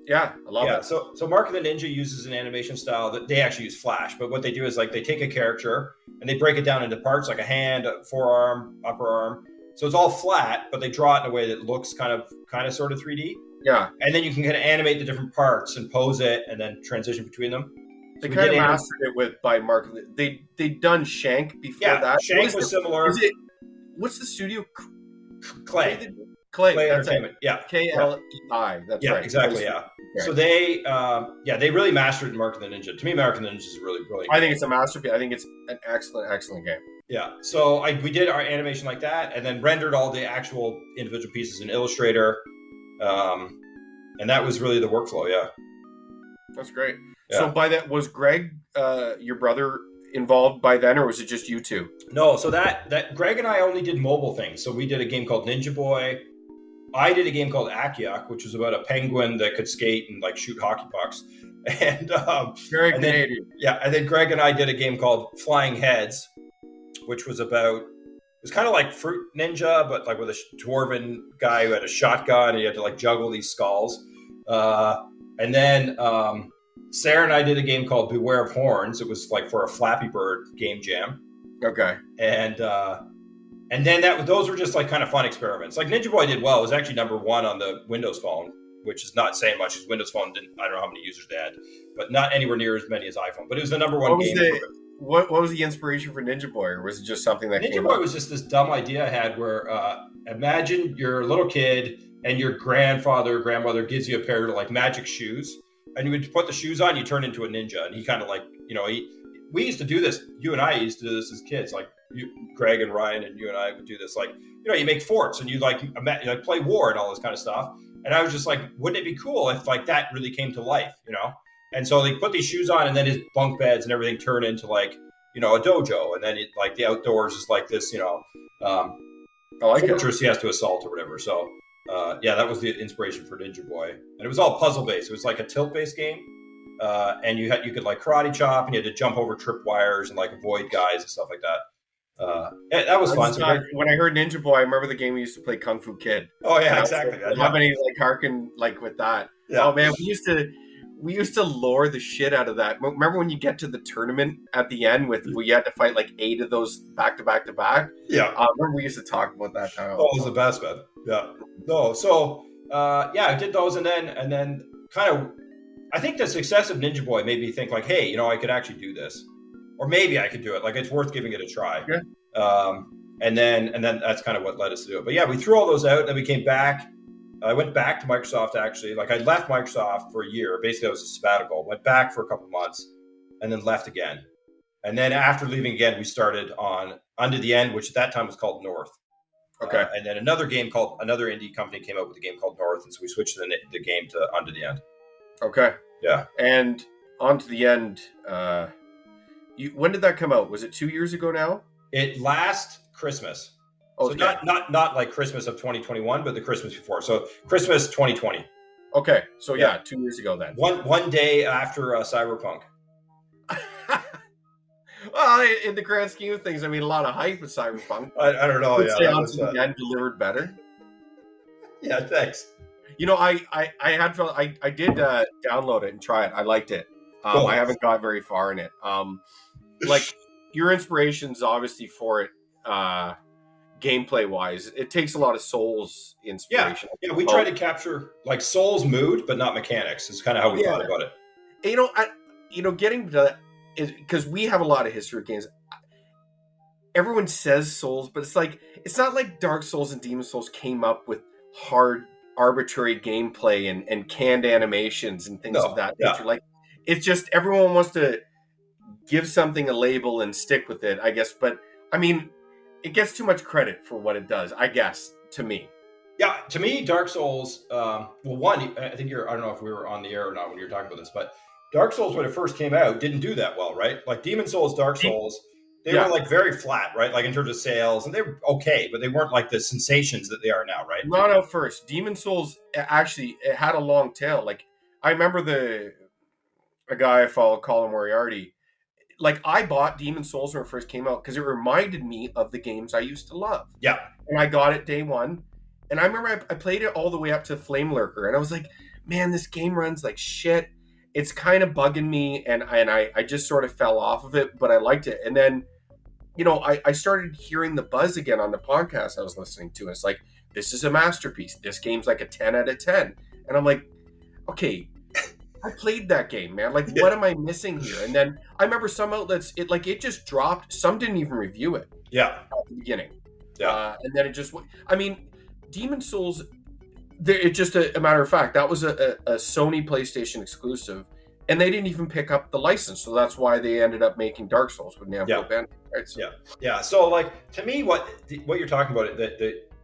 Yeah, I love it. So Mark of the Ninja uses an animation style that they actually use Flash, but what they do is like they take a character and they break it down into parts, like a hand, a forearm, upper arm. So it's all flat, but they draw it in a way that looks kind of sort of 3D. Yeah. And then you can kind of animate the different parts and pose it and then transition between them. They kind of mastered it by Mark. They'd done Shank before that. Shank was similar. What's the studio? Clay. Clay Entertainment. Yeah. KLEI. That's right. Exactly. Yeah. Okay. So they really mastered Mark of the Ninja. To me, Mark of the Ninja is really brilliant. I think it's a masterpiece. I think it's an excellent game. Yeah. So we did our animation like that, and then rendered all the actual individual pieces in Illustrator. And that was really the workflow. Yeah. That's great. Yeah. So by that, was Greg, your brother, involved by then, or was it just you two? No. So that Greg and I only did mobile things. So we did a game called Ninja Boy. I did a game called Akiak, which was about a penguin that could skate and like shoot hockey pucks. And very Canadian. And then Greg and I did a game called Flying Heads, which was about, it was kind of like Fruit Ninja, but like with a dwarven guy who had a shotgun and he had to like juggle these skulls. And then Sarah and I did a game called Beware of Horns. It was like for a Flappy Bird game jam. Okay. And then those were just like kind of fun experiments. Like Ninja Boy did well. It was actually #1 on the Windows Phone, which is not saying much because Windows Phone I don't know how many users they had, but not anywhere near as many as iPhone. But it was the #1 game. What was the inspiration for Ninja Boy, or was it just something that Ninja Boy was just this dumb idea I had where imagine you're a little kid and your grandmother gives you a pair of like magic shoes, and you would put the shoes on, you turn into a ninja. And he kind of like, we used to do this. You and I used to do this as kids. Like Greg and Ryan and you and I would do this. Like, you make forts and you like play war and all this kind of stuff. And I was just like, wouldn't it be cool if like that really came to life, And so they put these shoes on, and then his bunk beds and everything turn into like, a dojo. And then it, like the outdoors is like this, fortress he has to assault or whatever. So that was the inspiration for Ninja Boy. And it was all puzzle based. It was like a tilt based game. And you could like karate chop, and you had to jump over tripwires and like avoid guys and stuff like that. That was fun. When I heard Ninja Boy, I remember the game we used to play, Kung Fu Kid. Oh yeah, exactly. How many like harken like with that? Yeah. Oh man, we used to lore the shit out of that. Remember when you get to the tournament at the end where you had to fight like 8 of those back to back to back? Yeah. Remember we used to talk about that time. Oh, it was the best, man. Yeah. No. So I did those, and then kind of, I think the success of Ninja Boy made me think like, hey, I could actually do this. Or maybe I could do it. Like, it's worth giving it a try. Yeah. And then that's kind of what led us to do it. But yeah, we threw all those out. Then we came back. I went back to Microsoft, actually. Like, I left Microsoft for a year. Basically, I was a sabbatical. Went back for a couple of months and then left again. And then after leaving again, we started on Under the End, which at that time was called North. Okay. And then another indie company came up with a game called North. And so we switched the game to Under the End. Okay. Yeah. And On to the End, when did that come out? Was it 2 years ago now? It last Christmas. Oh, so okay. not like Christmas of 2021, but the Christmas before. So Christmas 2020. Okay. So yeah, 2 years ago then. One day after Cyberpunk. Well, in the grand scheme of things, I mean, a lot of hype with Cyberpunk. I don't know. Yeah, that was again delivered better. Yeah, thanks. I did download it and try it. I liked it. Cool. I haven't got very far in it. Like your inspiration's obviously for it, gameplay wise. It takes a lot of Souls inspiration. Yeah, we try to capture like Souls mood, but not mechanics. Is kind of how we thought about it. Getting to that is because we have a lot of history of games. everyone says Souls, but it's like, it's not like Dark Souls and Demon Souls came up with hard, arbitrary gameplay and canned animations and things of No, that yeah. nature. Like, it's just everyone wants to give something a label and stick with it, I guess. But I mean, it gets too much credit for what it does, I guess, to me. Yeah, to me, Dark Souls. Well, one, I think I don't know if we were on the air or not when you were talking about this, but Dark Souls, when it first came out, didn't do that well, right? Like Demon Souls, Dark Souls, they Yeah. were like very flat, right? Like in terms of sales, and they were okay, but they weren't like the sensations that they are now, right? Not out first. Demon Souls actually, it had a long tail. Like, I remember a guy I follow, Colin Moriarty. Like, I bought Demon Souls when it first came out because it reminded me of the games I used to love. Yeah. And I got it day one. And I remember I played it all the way up to Flame Lurker. And I was like, man, this game runs like shit. It's kind of bugging me. And I just sort of fell off of it, but I liked it. And then, you know, I started hearing the buzz again on the podcast I was listening to. And it's like, this is a masterpiece. This game's like a 10 out of 10. And I'm like, okay, I played that game, man. Like, what am I missing here? And then I remember some outlets, it just dropped. Some didn't even review it. Yeah. At the beginning. Yeah. And then it just, I mean, Demon Souls, it's just a matter of fact, that was a Sony PlayStation exclusive, and they didn't even pick up the license. So that's why they ended up making Dark Souls with Namco Bandai, right? So, yeah. So, like, to me, what you're talking about,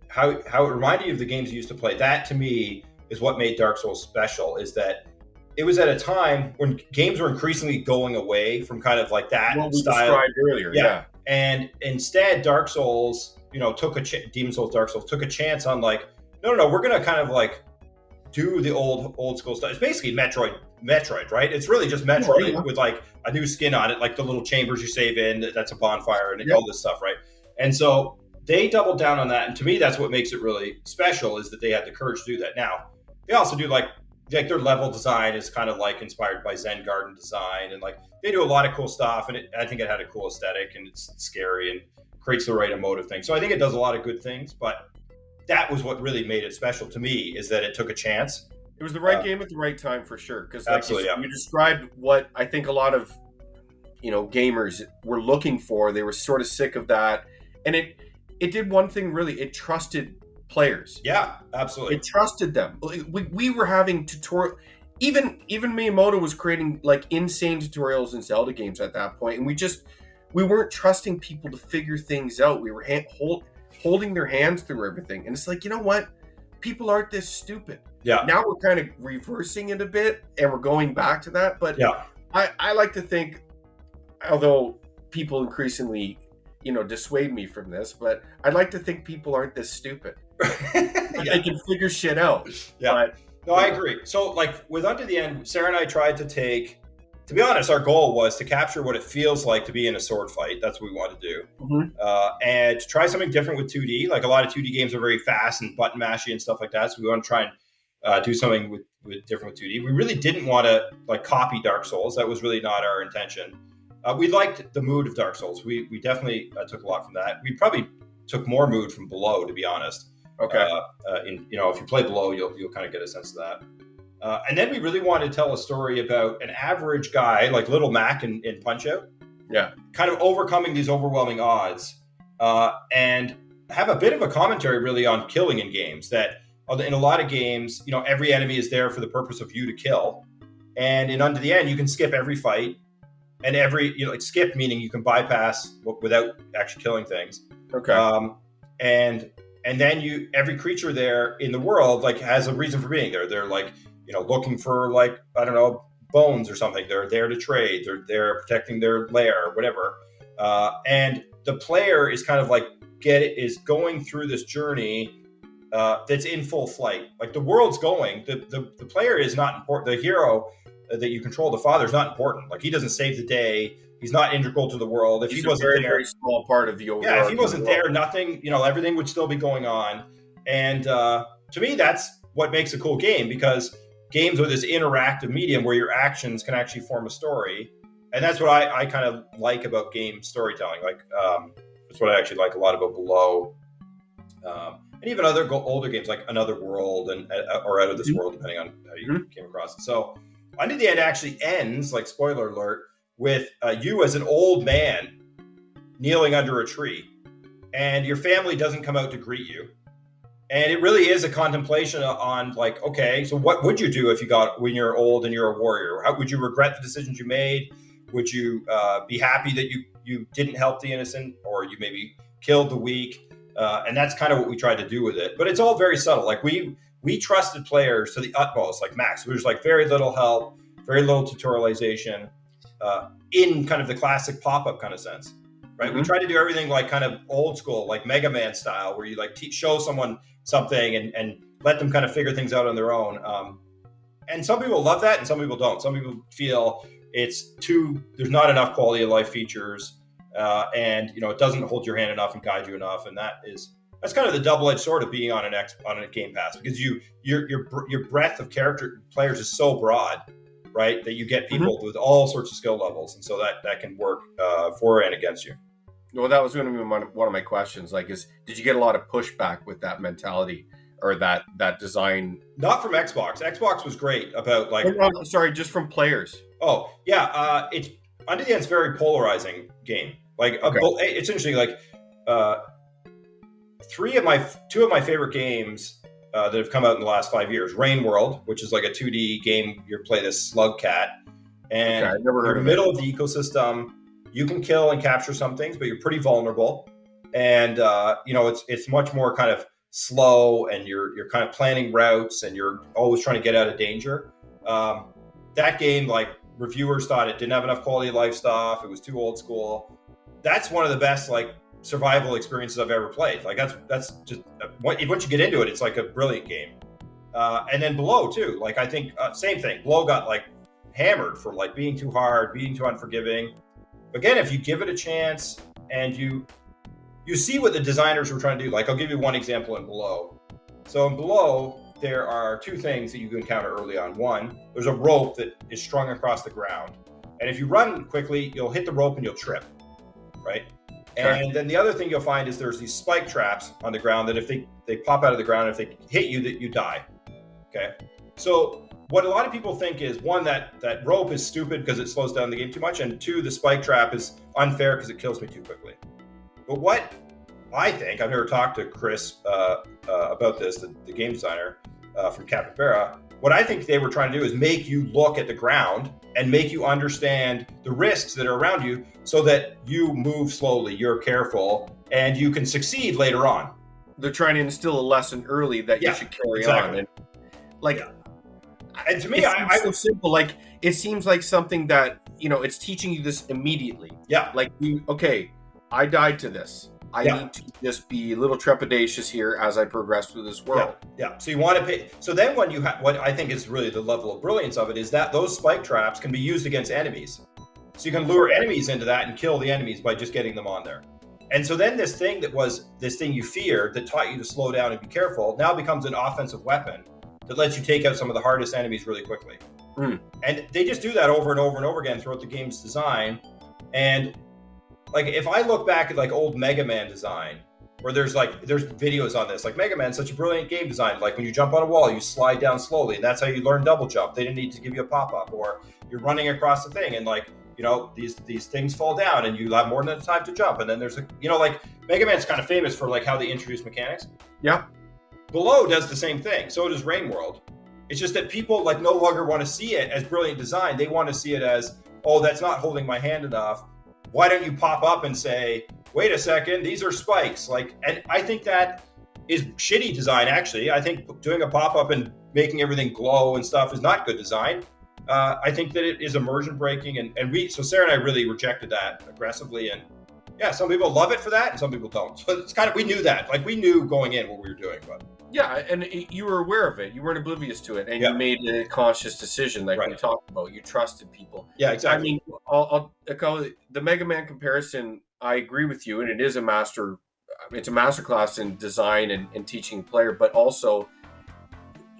how it reminded you of the games you used to play, that to me is what made Dark Souls special, is that it was at a time when games were increasingly going away from kind of like that what we style. described earlier, yeah. And instead, Dark Souls, Demon Souls, Dark Souls took a chance on like, no, we're going to kind of like do the old school stuff. It's basically Metroid, right? It's really just Metroid with like a new skin on it, like the little chambers you save in, that's a bonfire and all this stuff, right? And so they doubled down on that. And to me, that's what makes it really special, is that they had the courage to do that. Now, they also do like their level design is kind of like inspired by Zen Garden design, and like they do a lot of cool stuff, and I think it had a cool aesthetic, and it's scary and creates the right emotive thing. So I think it does a lot of good things, but that was what really made it special to me, is that it took a chance. It was the right game at the right time, for sure. Because like you described what I think a lot of, you know, gamers were looking for. They were sort of sick of that, and it did one thing really. It trusted players. Yeah, absolutely. It trusted them. We were having tutorial. Even Miyamoto was creating like insane tutorials in Zelda games at that point, and we weren't trusting people to figure things out. We were holding their hands through everything, and it's like, you know what? People aren't this stupid. Yeah. Now we're kind of reversing it a bit, and we're going back to that. But I like to think, although people increasingly, you know, dissuade me from this, but I'd like to think people aren't this stupid. They can figure shit out. Yeah. But, no, I agree. So, like, with Unto the End, Sarah and I tried to be honest, our goal was to capture what it feels like to be in a sword fight. That's what we wanted to do. Mm-hmm. And to try something different with 2D. Like, a lot of 2D games are very fast and button mashy and stuff like that. So we want to try and do something with different with 2D. We really didn't want to, like, copy Dark Souls. That was really not our intention. We liked the mood of Dark Souls. We definitely took a lot from that. We probably took more mood from Below, to be honest. Okay. If you play Below, you'll kind of get a sense of that. And then we really wanted to tell a story about an average guy like Little Mac in Punch-Out. Yeah. Kind of overcoming these overwhelming odds, and have a bit of a commentary really on killing in games. That in a lot of games, you know, every enemy is there for the purpose of you to kill. And in Unto the End, you can skip every fight. And like skip meaning you can bypass without actually killing things. Okay. And then every creature there in the world like has a reason for being there. They're like, you know, looking for like, I don't know, bones or something. They're there to trade. They're there protecting their lair, whatever. And the player is kind of like is going through this journey that's in full flight. Like the world's going. The player is not important. The hero that you control, the father, is not important. Like he doesn't save the day. He's not integral to the world. If he wasn't there, very small part of the overall. Yeah, if he wasn't there, nothing. You know, everything would still be going on. And to me, that's what makes a cool game, because games are this interactive medium where your actions can actually form a story, and that's what I kind of like about game storytelling. Like that's what I actually like a lot about Below, and even other older games like Another World or Out of This World, depending on how you came across it. So, Unto the End actually ends, like spoiler alert, with you as an old man kneeling under a tree, and your family doesn't come out to greet you. And it really is a contemplation on like, okay, so what would you do if you got when you're old and you're a warrior? How would you regret the decisions you made? Would you be happy that you didn't help the innocent, or you maybe killed the weak? And that's kind of what we tried to do with it. But it's all very subtle. Like we trusted players to the utmost, like Max. There's like very little help, very little tutorialization in kind of the classic pop-up kind of sense. Right. Mm-hmm. We try to do everything like kind of old school, like Mega Man style, where you like show someone something and let them kind of figure things out on their own. And some people love that and some people don't. Some people feel there's not enough quality of life features and, it doesn't hold your hand enough and guide you enough. And that's kind of the double-edged sword of being on a Game Pass, because your breadth of character players is so broad, right, that you get people with all sorts of skill levels. And so that can work for and against you. Well, that was going to be one of my questions. Like, did you get a lot of pushback with that mentality or that design? Not from Xbox. Xbox was great about like. Oh, sorry, just from players. Oh yeah, it's Under the End's very polarizing game. Like it's interesting. Like two of my favorite games that have come out in the last 5 years. Rain World, which is like a 2D game. You play this slug cat, and I've never heard in the middle of the ecosystem. You can kill and capture some things, but you're pretty vulnerable. And, it's much more kind of slow, and you're kind of planning routes, and you're always trying to get out of danger. That game, like, reviewers thought it didn't have enough quality of life stuff. It was too old school. That's one of the best, like, survival experiences I've ever played. Like, that's just, once you get into it, it's like a brilliant game. And then Below, too. Like, I think, same thing. Below got, like, hammered for, like, being too hard, being too unforgiving. Again, if you give it a chance and you see what the designers were trying to do, like I'll give you one example in Below. So in Below, there are two things that you can encounter early on. One, there's a rope that is strung across the ground. And if you run quickly, you'll hit the rope and you'll trip, right? Okay. And then the other thing you'll find is there's these spike traps on the ground that if they pop out of the ground, if they hit you, that you die, okay? So what a lot of people think is, one, that rope is stupid because it slows down the game too much, and two, the spike trap is unfair because it kills me too quickly. But what I think, I've never talked to Chris about this, the game designer from Capybara. What I think they were trying to do is make you look at the ground and make you understand the risks that are around you so that you move slowly, you're careful, and you can succeed later on. They're trying to instill a lesson early that you should carry on. And And to me, it's so simple. Like, it seems like something that, it's teaching you this immediately. Yeah. Like, I died to this. I need to just be a little trepidatious here as I progress through this world. Yeah. So you want to pay. So then when what I think is really the level of brilliance of it is that those spike traps can be used against enemies. So you can lure enemies into that and kill the enemies by just getting them on there. And so then this thing you feared that taught you to slow down and be careful now becomes an offensive weapon that lets you take out some of the hardest enemies really quickly. And they just do that over and over and over again throughout the game's design. And like, if I look back at like old Mega Man design, where there's videos on this, like Mega Man's such a brilliant game design. Like when you jump on a wall, you slide down slowly, and that's how you learn double jump. They didn't need to give you a pop-up, or you're running across the thing and like, these things fall down and you have more than enough time to jump. And then there's like Mega Man's kind of famous for like how they introduce mechanics. Yeah. Below does the same thing. So does Rain World. It's just that people like no longer want to see it as brilliant design. They want to see it as, oh, that's not holding my hand enough. Why don't you pop up and say, wait a second, these are spikes? Like, and I think that is shitty design, actually. I think doing a pop-up and making everything glow and stuff is not good design. I think that it is immersion breaking, and so Sarah and I really rejected that aggressively, and yeah, some people love it for that, and some people don't. So it's kind of, we knew that. Like, we knew going in what we were doing, but yeah, and you were aware of it. You weren't oblivious to it, and you made a conscious decision, like we talked about. You trusted people. Yeah, exactly. I mean, I'll call the Mega Man comparison. I agree with you, and it is it's a masterclass in design and teaching a player, but also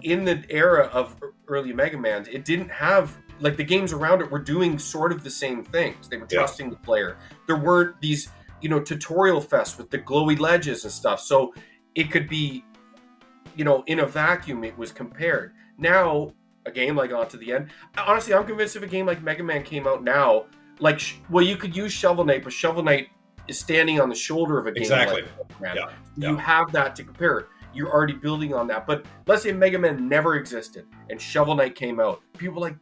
in the era of early Mega Man, it didn't have, like, the games around it were doing sort of the same things. They were trusting the player. There weren't these, tutorial fests with the glowy ledges and stuff. So it could be, in a vacuum, it was compared. Now, a game like On to the End, honestly, I'm convinced if a game like Mega Man came out now, like, you could use Shovel Knight, but Shovel Knight is standing on the shoulder of a game. Exactly. Like Mega Man. Yeah. You have that to compare. You're already building on that. But let's say Mega Man never existed and Shovel Knight came out. People like,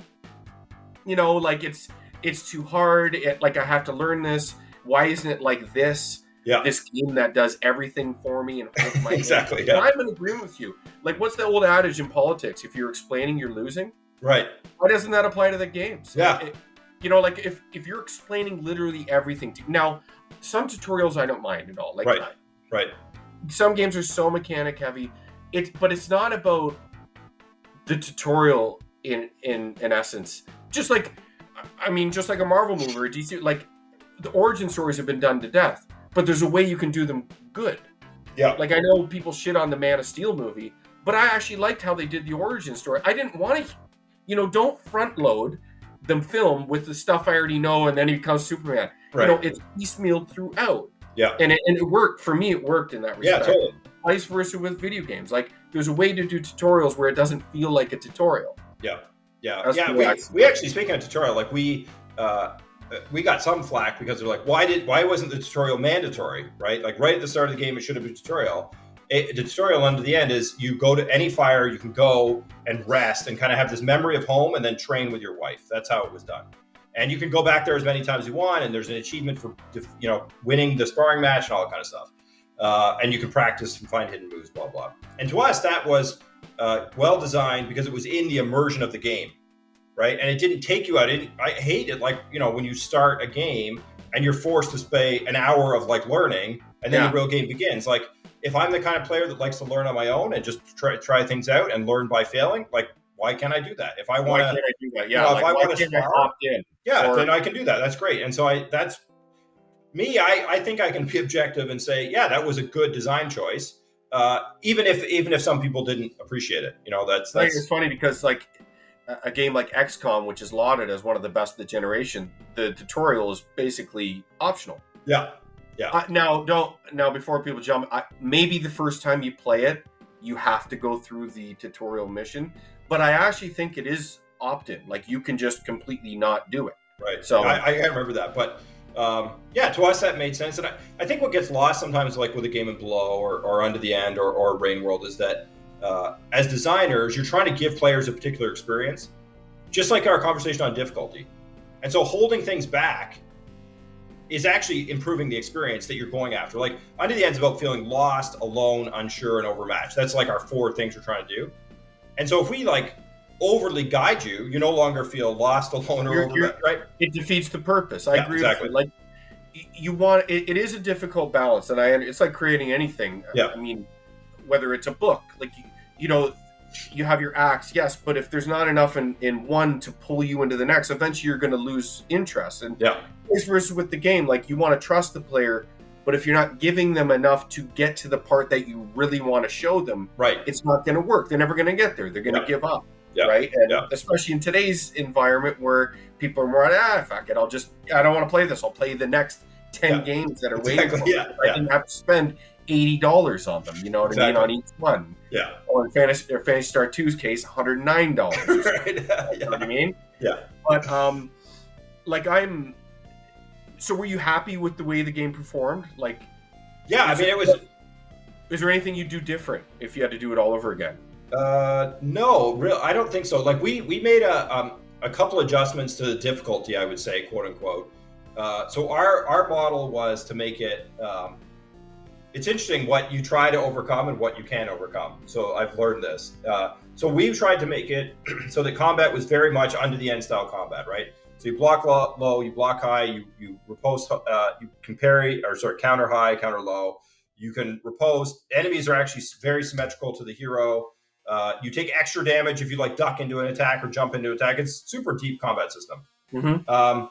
like it's too hard. Like I have to learn this. Why isn't it like this? Yeah. This game that does everything for me and holds my exactly. hand. Yeah. I'm in agreement with you. Like, what's the old adage in politics? If you're explaining, you're losing. Right. Why doesn't that apply to the games? Yeah. Like if you're explaining literally everything now, some tutorials I don't mind at all. Like, right. Some games are so mechanic heavy. But it's not about the tutorial in essence. Just like a Marvel movie or a DC, like the origin stories have been done to death. But there's a way you can do them good. Yeah. Like I know people shit on the Man of Steel movie, but I actually liked how they did the origin story. I didn't want to, don't front load them film with the stuff I already know, and then he becomes Superman. Right. It's piecemealed throughout. Yeah. And it worked for me. It worked in that respect. Yeah, totally. Vice versa with video games. Like there's a way to do tutorials where it doesn't feel like a tutorial. Yeah. That's We actually, speaking of tutorial, like we got some flack because they're like, why wasn't the tutorial mandatory, right? Like right at the start of the game, it should have been tutorial. The tutorial under the end is you go to any fire, you can go and rest and kind of have this memory of home and then train with your wife. That's how it was done. And you can go back there as many times as you want. And there's an achievement for, winning the sparring match and all that kind of stuff. And you can practice and find hidden moves, blah, blah. And to us, that was well designed because it was in the immersion of the game. Right. And it didn't take you out. I hate it. Like, when you start a game and you're forced to spend an hour of like learning and then the real game begins. Like if I'm the kind of player that likes to learn on my own and just try things out and learn by failing, like, why can't I do that? If I want to, why can't I do that? Yeah. If I want to opt in. Yeah. Then I can do that. That's great. And so that's me. I think I can be objective and say, yeah, that was a good design choice. Even if some people didn't appreciate it, that's it's funny because like, a game like XCOM, which is lauded as one of the best of the generation, the tutorial is basically optional. Yeah. Now, before people jump, maybe the first time you play it, you have to go through the tutorial mission. But I actually think it is opt-in. Like you can just completely not do it. Right. So I can't remember that, but to us that made sense. And I think what gets lost sometimes, like with a game in Below or Under the End or Rain World, is that as designers, you're trying to give players a particular experience, just like our conversation on difficulty. And so holding things back is actually improving the experience that you're going after. Like Under the End is about feeling lost, alone, unsure, and overmatched. That's like our 4 things we're trying to do. And so if we like overly guide you, you no longer feel lost, alone, or overmatched, right? It defeats the purpose. I agree exactly. with you. Like you want it is a difficult balance, and it's like creating anything. Yeah. I mean, whether it's a book, like you have your acts, yes, but if there's not enough in one to pull you into the next, eventually you're going to lose interest. And vice versa with the game, like you want to trust the player, but if you're not giving them enough to get to the part that you really want to show them, right, it's not going to work. They're never going to get there. They're going to give up, right? And especially in today's environment where people are more, fuck it, I don't want to play this. I'll play the next 10 games that are waiting for me. I didn't have to spend $80 on them, you know what I mean, on each one. Yeah. Or in Fantasy Star 2's case, $109. Right. You know what I mean? Yeah. But so were you happy with the way the game performed? Like, it was. Is there anything you'd do different if you had to do it all over again? No, I don't think so. Like we made a couple adjustments to the difficulty, I would say, quote unquote. So our model was to make it. It's interesting what you try to overcome and what you can overcome. So I've learned this. So we've tried to make it so that combat was very much Under the End style combat, right? So you block low, you block high, you riposte, you can counter high, counter low. You can riposte. Enemies are actually very symmetrical to the hero. You take extra damage if you like duck into an attack or jump into attack. It's super deep combat system. Mm-hmm.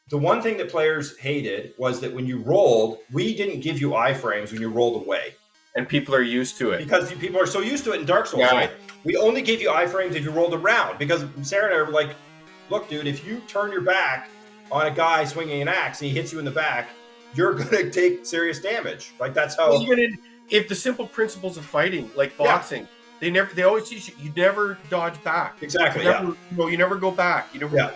The one thing that players hated was that when you rolled, we didn't give you iframes when you rolled away. And people are used to it. Because people are so used to it in Dark Souls, right? We only gave you iframes if you rolled around. Because Sarah and I were like, look, dude, if you turn your back on a guy swinging an axe and he hits you in the back, you're going to take serious damage. Like, that's how... Well, even if the simple principles of fighting, like boxing, they always teach you never dodge back. Exactly, you never go back. You never...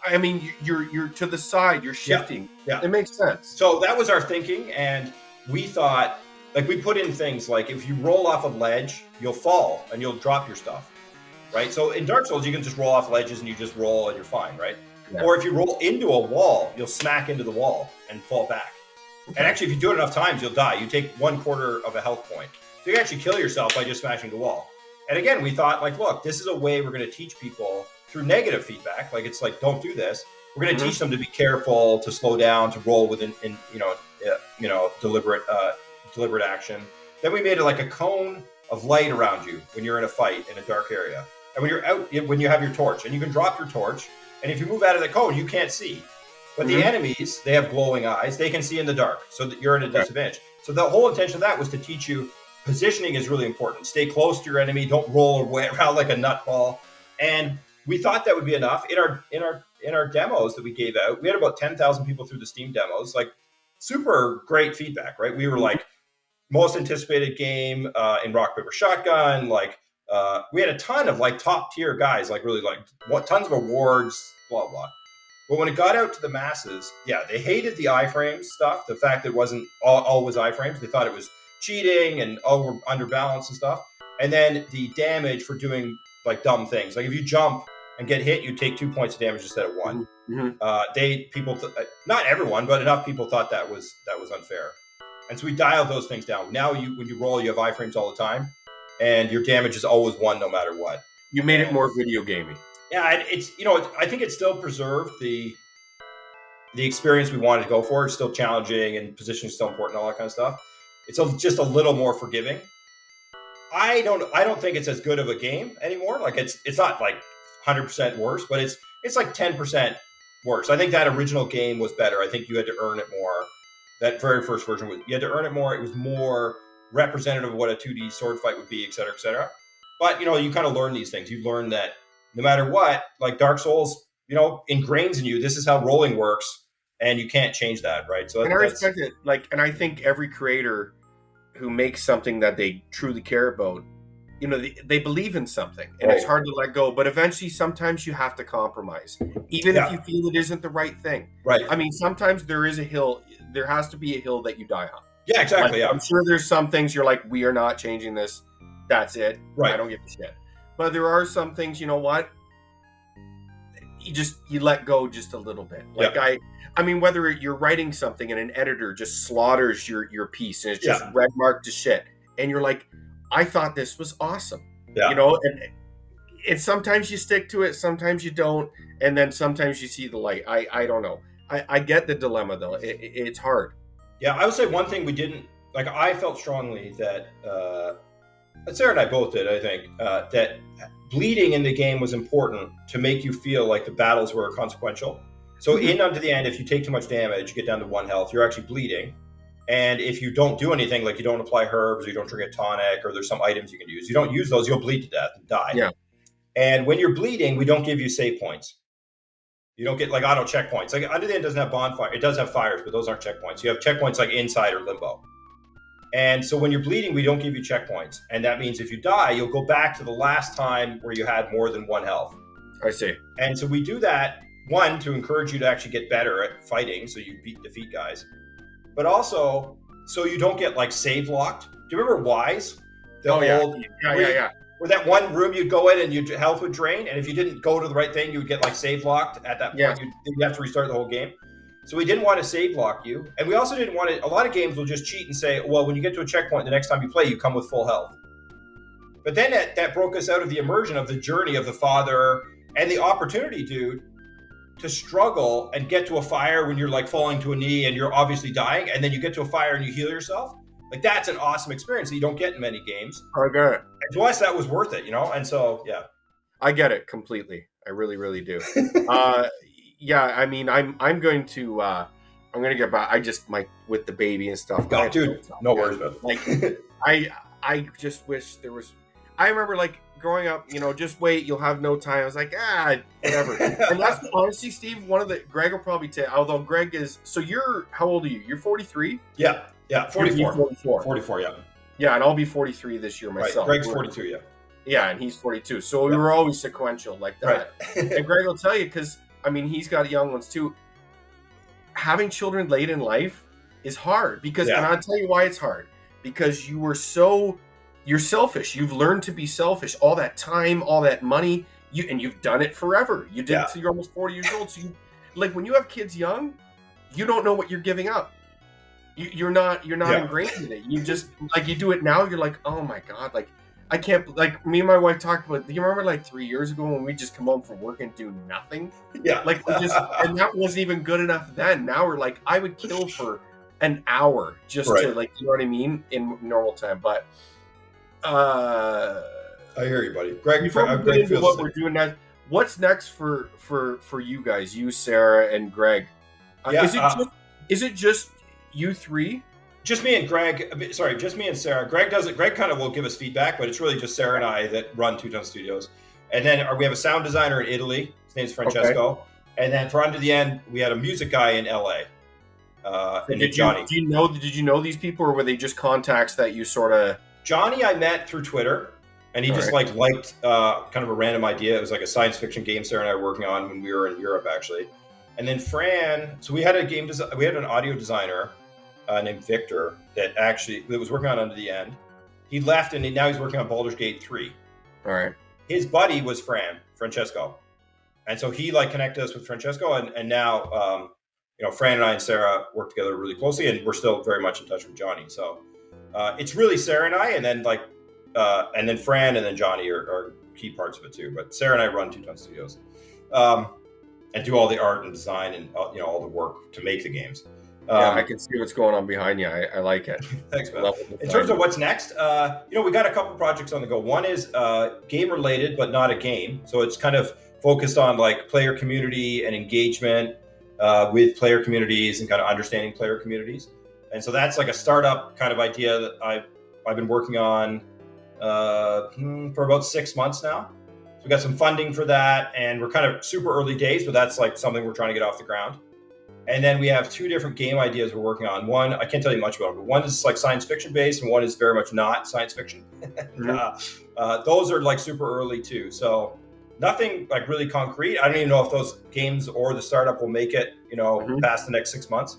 I mean, you're to the side, you're shifting. Yeah. It makes sense. So that was our thinking, and we thought, like, we put in things like if you roll off a ledge, you'll fall and you'll drop your stuff, right? So in Dark Souls, you can just roll off ledges and you just roll and you're fine, right? Yeah. Or if you roll into a wall, you'll smack into the wall and fall back. And actually, if you do it enough times, you'll die. You take 1/4 of a health point. So you can actually kill yourself by just smashing the wall. And again, we thought, like, look, this is a way we're going to teach people through negative feedback. Like, it's like, don't do this. We're going to teach them to be careful, to slow down, to roll within, deliberate action. Then we made it like a cone of light around you when you're in a fight in a dark area. And when you're out, when you have your torch, and you can drop your torch, and if you move out of the cone, you can't see. But the enemies, they have glowing eyes. They can see in the dark, so that you're at a disadvantage. So the whole intention of that was to teach you positioning is really important. Stay close to your enemy. Don't roll away around like a nutball. And we thought that would be enough. In our demos that we gave out, we had about 10,000 people through the Steam demos. Like, super great feedback, right? We were like most anticipated game in Rock Paper Shotgun. Like, we had a ton of like top tier guys, like really like tons of awards, blah blah. But when it got out to the masses, they hated the iframes stuff. The fact that it wasn't always iframes. They thought it was cheating and we're underbalanced and stuff. And then the damage for doing like dumb things. Like if you jump and get hit, you take 2 points of damage instead of 1. Not everyone, but enough people thought that was unfair. And so we dialed those things down. Now when you roll, you have iframes all the time, and your damage is always 1 no matter what. You made it more video gaming. Yeah, it's I think it still preserved the experience we wanted to go for. It's still challenging, and positioning is still important, all that kind of stuff. It's just a little more forgiving. I don't think it's as good of a game anymore. Like it's not like 100% worse, but it's like 10% worse. I think that original game was better. I think you had to earn it more. That very first version you had to earn it more. It was more representative of what a 2D sword fight would be, et cetera, et cetera. But you kind of learn these things. You learn that no matter what, like Dark Souls, ingrains in you. This is how rolling works, and you can't change that, right? So I respect it. Like, and I think every creator who makes something that they truly care about, they believe in something, and it's hard to let go. But eventually, sometimes you have to compromise, even if you feel it isn't the right thing. Right. I mean, sometimes there is a hill. There has to be a hill that you die on. Yeah, exactly. Like, I'm sure there's some things you're like, we are not changing this. That's it. Right. I don't give a shit. But there are some things, you know what? You let go just a little bit. Like I mean, whether you're writing something and an editor just slaughters your piece and it's just red marked to shit, and you're like, I thought this was awesome. Yeah. And sometimes you stick to it, sometimes you don't, and then sometimes you see the light. I don't know. I get the dilemma though. It's hard. Yeah, I would say one thing we didn't like. I felt strongly that Sarah and I both did. I think that bleeding in the game was important to make you feel like the battles were consequential. So unto the end, if you take too much damage, you get down to 1 health, you're actually bleeding. And if you don't do anything, like you don't apply herbs, or you don't drink a tonic, or there's some items you can use, you don't use those, you'll bleed to death and die. Yeah. And when you're bleeding, we don't give you save points. You don't get like auto checkpoints. Like Under the End doesn't have bonfire. It does have fires, but those aren't checkpoints. You have checkpoints like Inside or Limbo. And so when you're bleeding, we don't give you checkpoints. And that means if you die, you'll go back to the last time where you had more than 1 health. I see. And so we do that, one, to encourage you to actually get better at fighting, so you defeat guys. But also, so you don't get like save locked. Do you remember Wise? Yeah. Where that one room you'd go in and your health would drain, and if you didn't go to the right thing, you would get like save locked at that point. You'd have to restart the whole game. So we didn't want to save lock you. And we also didn't want to, a lot of games will just cheat and say, well, when you get to a checkpoint, the next time you play, you come with full health. But then that broke us out of the immersion of the journey of the father and the opportunity, dude, to struggle and get to a fire when you're like falling to a knee and you're obviously dying, and then you get to a fire and you heal yourself. Like, that's an awesome experience that you don't get in many games. I get it. And to us, that was worth it, And so, yeah. I get it completely. I really, really do. I mean, I'm going to get back. With the baby and stuff. Oh, dude, no worries about it. Like, I just wish there was. I remember like growing up, just wait, you'll have no time. I was like, whatever. And that's honestly, Steve, Greg will probably tell. Although Greg is, so how old are you? You're 43? Yeah, 44. 44. 44, yeah. Yeah, and I'll be 43 this year myself. Right. Greg's 42, yeah. Yeah, and he's 42. So we were always sequential like that. Right. And Greg will tell you, because I mean, he's got young ones too. Having children late in life is hard because, and I'll tell you why it's hard. Because you're selfish. You've learned to be selfish. All that time, all that money, you've done it forever. You did it till you're almost 40 years old. So like when you have kids young, you don't know what you're giving up. You're not ingrained in it. You just like, you do it now. You're like, oh my God, like I can't, like me and my wife talked about, do you remember like 3 years ago when we just come home from work and do nothing? Yeah. Like and that wasn't even good enough then. Now we're like, I would kill for an hour just to, like, you know what I mean, in normal time. But I hear you, buddy. Greg, before we get into what we're doing next, what's next for you guys, you, Sarah, and Greg? Is it just you three? Just me and Greg. Sorry, just me and Sarah. Greg does it. Greg kind of will give us feedback, but it's really just Sarah and I that run 2TONStudios. And then we have a sound designer in Italy. His name's Francesco. Okay. And then for Under the End, we had a music guy in LA. Johnny. Did you know these people, or were they just contacts that you sort of? Johnny, I met through Twitter, and he just liked kind of a random idea. It was like a science fiction game Sarah and I were working on when we were in Europe, actually. And then Fran, so we had an audio designer named Victor that was working on Under the End. He left, and now he's working on Baldur's Gate 3. All right. His buddy was Francesco, and so he connected us with Francesco, and now Fran and I and Sarah work together really closely, and we're still very much in touch with Johnny. So it's really Sarah and I, and then Fran and then Johnny are key parts of it too. But Sarah and I run 2TONStudios and do all the art and design and all the work to make the games. I can see what's going on behind you. I like it. Thanks, man. In terms of what's next, we got a couple projects on the go. One is game related, but not a game. So it's kind of focused on player community and engagement with player communities and kind of understanding player communities. And so that's like a startup kind of idea that I've been working on for about 6 months now. So we got some funding for that, and we're kind of super early days, but that's something we're trying to get off the ground. And then we have 2 different game ideas we're working on. One, I can't tell you much about it, but one is science fiction based, and one is very much not science fiction. Those are super early too. So nothing really concrete. I don't even know if those games or the startup will make it, past the next 6 months.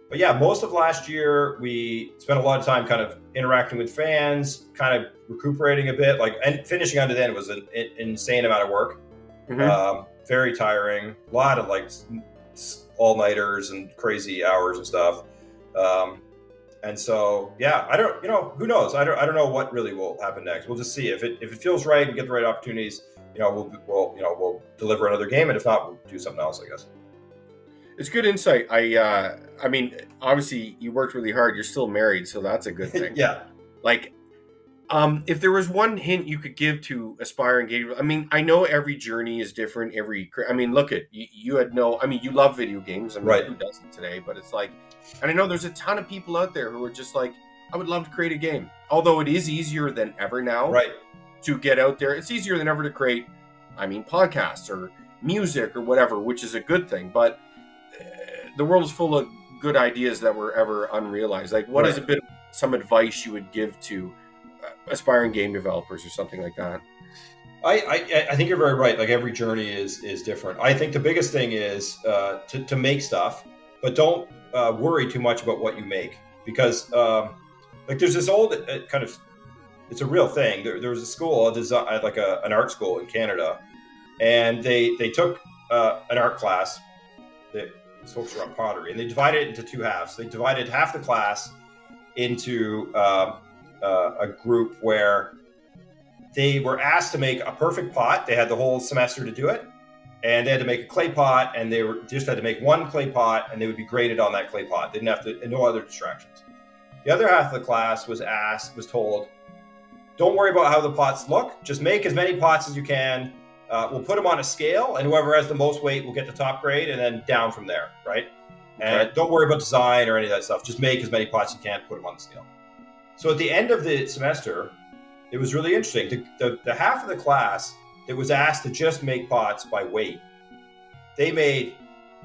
But yeah, most of last year we spent a lot of time kind of interacting with fans, kind of recuperating a bit. And finishing Under the End was an insane amount of work. Very tiring. A lot of all-nighters and crazy hours and stuff. And so, yeah, I don't, who knows? I don't know what really will happen next. We'll just see if it feels right and get the right opportunities. We'll deliver another game, and if not, we'll do something else, I guess. It's good insight. I mean, obviously you worked really hard. You're still married, so that's a good thing. Yeah. If there was one hint you could give to aspiring gamers, I mean, I know every journey is different. Look at you you love video games. Who doesn't today? But it's and I know there's a ton of people out there who are just I would love to create a game. Although it is easier than ever now to get out there. It's easier than ever to create, podcasts or music or whatever, which is a good thing. But the world is full of good ideas that were ever unrealized. What is some advice you would give to aspiring game developers or something like that? I think you're very right. Every journey is different. I think the biggest thing is to make stuff, but don't worry too much about what you make, because there's this old it's a real thing. There was a school, an art school in Canada, and they took an art class that folks around pottery, and they divided it into 2 halves. They divided half the class into a group where they were asked to make a perfect pot. They had the whole semester to do it, and they had to make a clay pot, and they just had to make 1 clay pot, and they would be graded on that clay pot. They didn't have to, and no other distractions. The other half of the class was told, don't worry about how the pots look. Just make as many pots as you can. We'll put them on a scale, and whoever has the most weight will get the top grade, and then down from there, right? And don't worry about design or any of that stuff. Just make as many pots as you can, put them on the scale. So at the end of the semester, it was really interesting. The half of the class that was asked to just make pots by weight, they made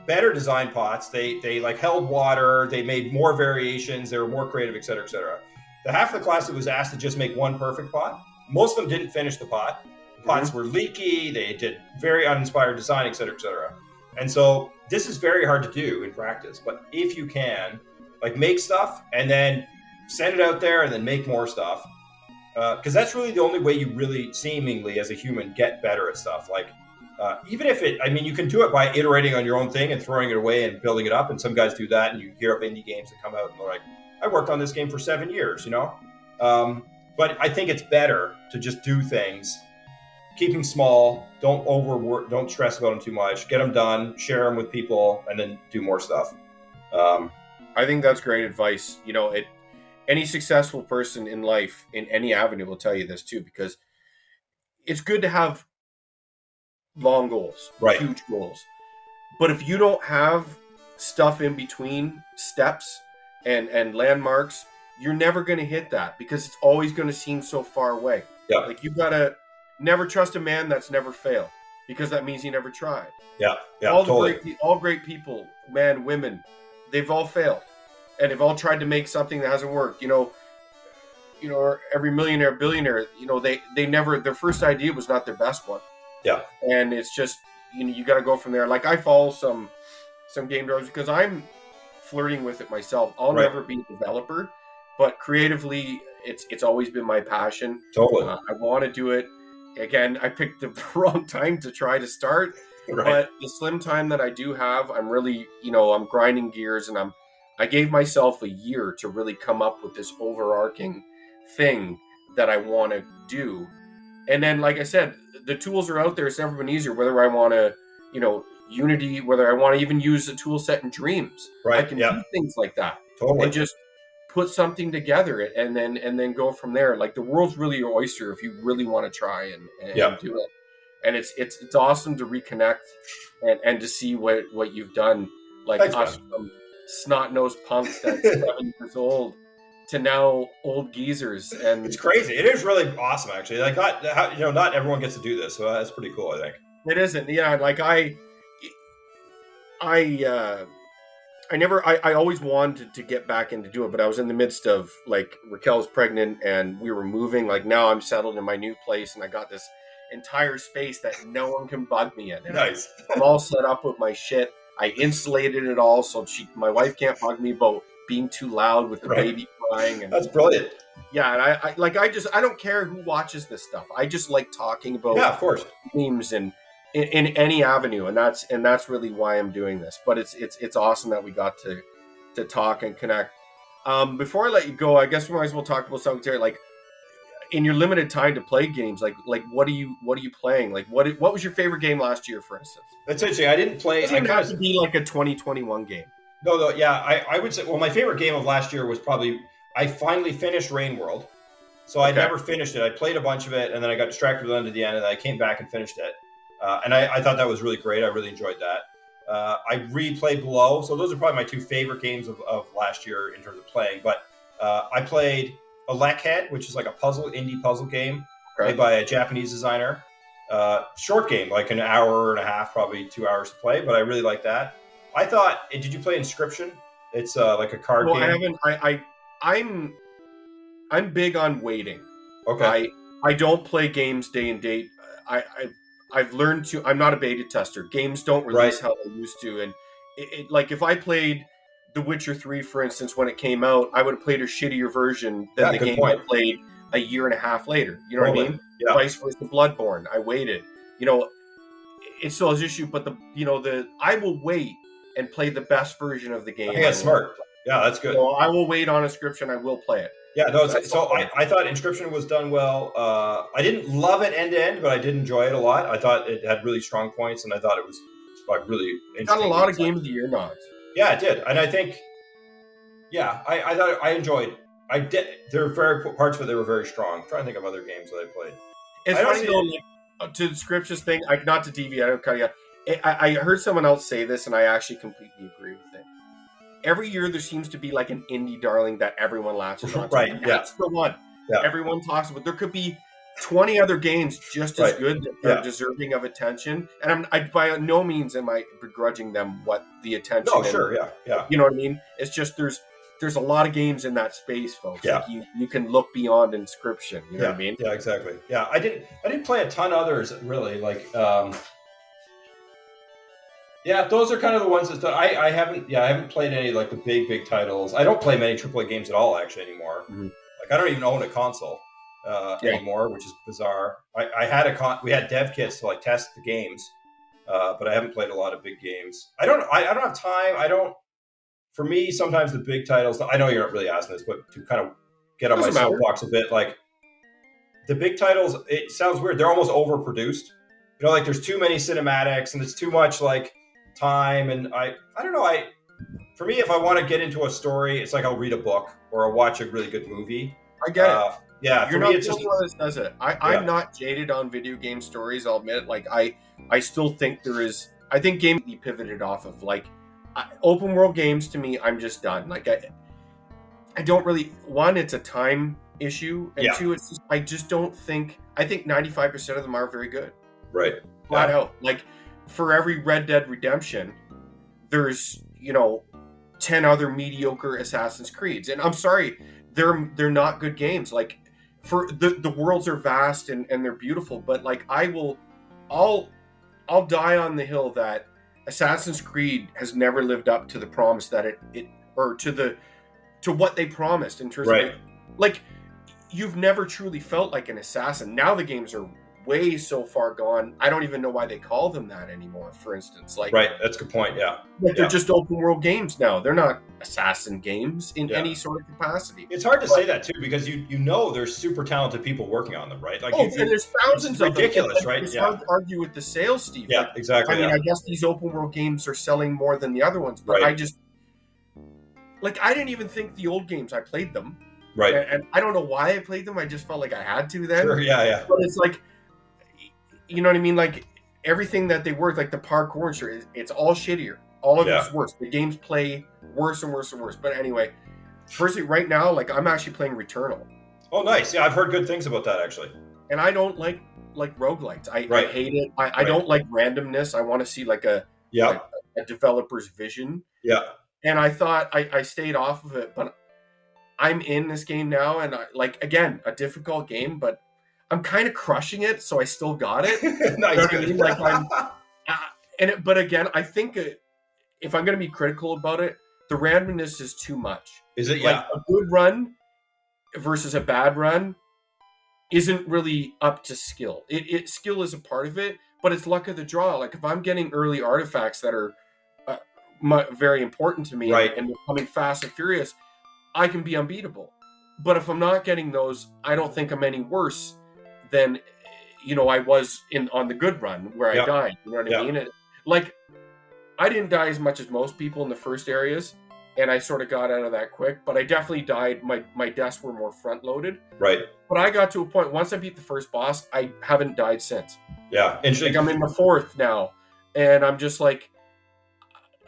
better design pots. They held water. They made more variations. They were more creative, et cetera, et cetera. The half of the class that was asked to just make 1 perfect pot, most of them didn't finish the pot. pots were leaky, they did very uninspired design, et cetera, et cetera. And so this is very hard to do in practice. But if you can, like, make stuff and then send it out there and then make more stuff, because that's really the only way you really seemingly as a human get better at stuff. Like, even if you can do it by iterating on your own thing and throwing it away and building it up. And some guys do that, and you hear of indie games that come out and they're like, I worked on this game for 7 years, but I think it's better to just do things, keep them small, don't overwork, don't stress about them too much, get them done, share them with people, and then do more stuff. I think that's great advice. Any successful person in life in any avenue will tell you this too, because it's good to have long goals, right, huge goals. But if you don't have stuff in between steps and landmarks, you're never going to hit that, because it's always going to seem so far away. Yeah. Like, you've got to never trust a man that's never failed, because that means he never tried. Yeah. All great people, men, women, they've all failed. And they've all tried to make something that hasn't worked. Every millionaire, billionaire, they never, their first idea was not their best one. Yeah. And it's just, you got to go from there. Like, I follow some game developers because I'm flirting with it myself. I'll never be a developer, but creatively, it's always been my passion. Totally. I want to do it. Again, I picked the wrong time to try to start, but the slim time that I do have, I'm really, I'm grinding gears, and I gave myself a year to really come up with this overarching thing that I want to do. And then, like I said, the tools are out there. It's never been easier, whether I want to, Unity, whether I want to even use a tool set in Dreams. I can do things like that. Totally. And just put something together and then go from there. Like, the world's really your oyster if you really want to try and do it. And it's awesome to reconnect and to see what you've done. Like, thanks, us man. From snot-nosed punks that's 7 years old to now old geezers. And it's crazy. It is really awesome, actually. Like, not everyone gets to do this, so that's pretty cool, I think. It isn't. Yeah, like I always wanted to get back into do it, but I was in the midst of, like, Raquel was pregnant and we were moving. Like, now I'm settled in my new place and I got this entire space that no one can bug me in. And nice. I'm all set up with my shit. I insulated it all so my wife can't bug me about being too loud with the baby crying. And that's brilliant. Yeah, and I don't care who watches this stuff. I just like talking about of course, games and in any avenue, and that's really why I'm doing this. But it's awesome that we got to talk and connect. Before I let you go, I guess we might as well talk about something there. Like, in your limited time to play games, like what are you playing? Like, what was your favorite game last year, for instance? That's interesting. I didn't play. It doesn't have to be like a 2021 game. No, yeah. I would say, well, my favorite game of last year was probably, I finally finished Rain World. So I never finished it. I played a bunch of it, and then I got distracted with it to the end, and I came back and finished it. And I thought that was really great. I really enjoyed that. I replayed Below. So those are probably my two favorite games of last year in terms of playing. But I played Electhead, which is like a indie puzzle game made by a Japanese designer. Short game, like an hour and a half, probably 2 hours to play, but I really like that. I thought, did you play Inscription? It's like a card game. I haven't. I'm big on waiting. Okay. I don't play games day and date. I've learned to. I'm not a beta tester. Games don't release how they used to, and like, if I played The Witcher 3, for instance, when it came out, I would have played a shittier version than the game I played a year and a half later. You know what I mean? Yeah. Vice versa, Bloodborne. I waited. It still has issue, but I will wait and play the best version of the game. I think that's smart. Yeah, that's good. So I will wait on Inscription. I will play it. Yeah, no. I thought Inscription was done well. I didn't love it end to end, but I did enjoy it a lot. I thought it had really strong points, and I thought it was like really interesting. Got a lot of Game of the Year nods. Yeah, it did, and I think, I thought I enjoyed. I did. There were parts of it that were very strong. I'm trying to think of other games that I played. It's funny though, to the scriptures thing. Not to deviate. I don't cut you. I heard someone else say this, and I actually completely agree with it. Every year there seems to be like an indie darling that everyone latches on to. Right. That's the one. Yeah. Everyone talks about. There could be 20 other games just as good that are deserving of attention. And I by no means am I begrudging them what the attention. No, sure, yeah. You know what I mean? It's just there's there's a lot of games in that space, folks. Yeah. Like you can look beyond Inscription. You know what I mean? Yeah, exactly. Yeah, I didn't play a ton of others really. Like, yeah, those are kind of the ones that I haven't played any like the big titles. I don't play many AAA games at all actually anymore. Mm-hmm. Like I don't even own a console anymore, which is bizarre. We had dev kits to like test the games, but I haven't played a lot of big games. I don't have time. For me, sometimes the big titles, I know you're not really asking this, but to kind of get on my soapbox a bit, like the big titles, it sounds weird. They're almost overproduced. You know, like there's too many cinematics and it's too much like time. And I don't know. For me, if I want to get into a story, it's like I'll read a book or I'll watch a really good movie. I get it. Yeah, you're not the only one that does it. I'm not jaded on video game stories. I'll admit it. Like I still think I think games pivoted off of like open world games. To me, I'm just done. Like I don't really, one, it's a time issue, and two, it's just, I think 95% of them are very good. Right. Flat out. Like for every Red Dead Redemption, there's 10 other mediocre Assassin's Creeds, and I'm sorry, they're not good games. Like for the worlds are vast and they're beautiful, but like I'll die on the hill that Assassin's Creed has never lived up to the promise that it or to what they promised in terms of like you've never truly felt like an assassin. Now the games are way so far gone. I don't even know why they call them that anymore, for instance. Like that's a good point. They're just open world games now. They're not assassin games in any sort of capacity. It's hard to say that too, because you know there's super talented people working on them, right? Like and there's thousands of them. Ridiculous, right? It's hard to argue with the sales, Steve. Yeah, exactly. I mean, I guess these open world games are selling more than the other ones, but I just I didn't even think the old games, I played them. Right. And I don't know why I played them. I just felt like I had to then. Sure, yeah. But it's like, you know what I mean? Like everything that they work, like the parkour and shit, it's all shittier. All of it's worse. The games play worse and worse and worse. But anyway, personally, right now, like I'm actually playing Returnal. Oh, nice. Yeah, I've heard good things about that actually. And I don't like roguelites. I hate it. I don't like randomness. I want to see like a developer's vision. Yeah. And I thought I stayed off of it, but I'm in this game now, and again, a difficult game, but I'm kind of crushing it, so I still got it. Nice. You know what I mean? Like but again, I think if I'm going to be critical about it, the randomness is too much. Is it? Like a good run versus a bad run isn't really up to skill. Skill is a part of it, but it's luck of the draw. Like if I'm getting early artifacts that are very important to me, and they're coming fast and furious, I can be unbeatable. But if I'm not getting those, I don't think I'm any worse than I was on the good run where I died. You know what I mean? Like I didn't die as much as most people in the first areas, and I sort of got out of that quick. But I definitely died. My deaths were more front loaded. Right. But I got to a point once I beat the first boss, I haven't died since. Yeah. Interesting. Like I'm in the fourth now, and I'm just like,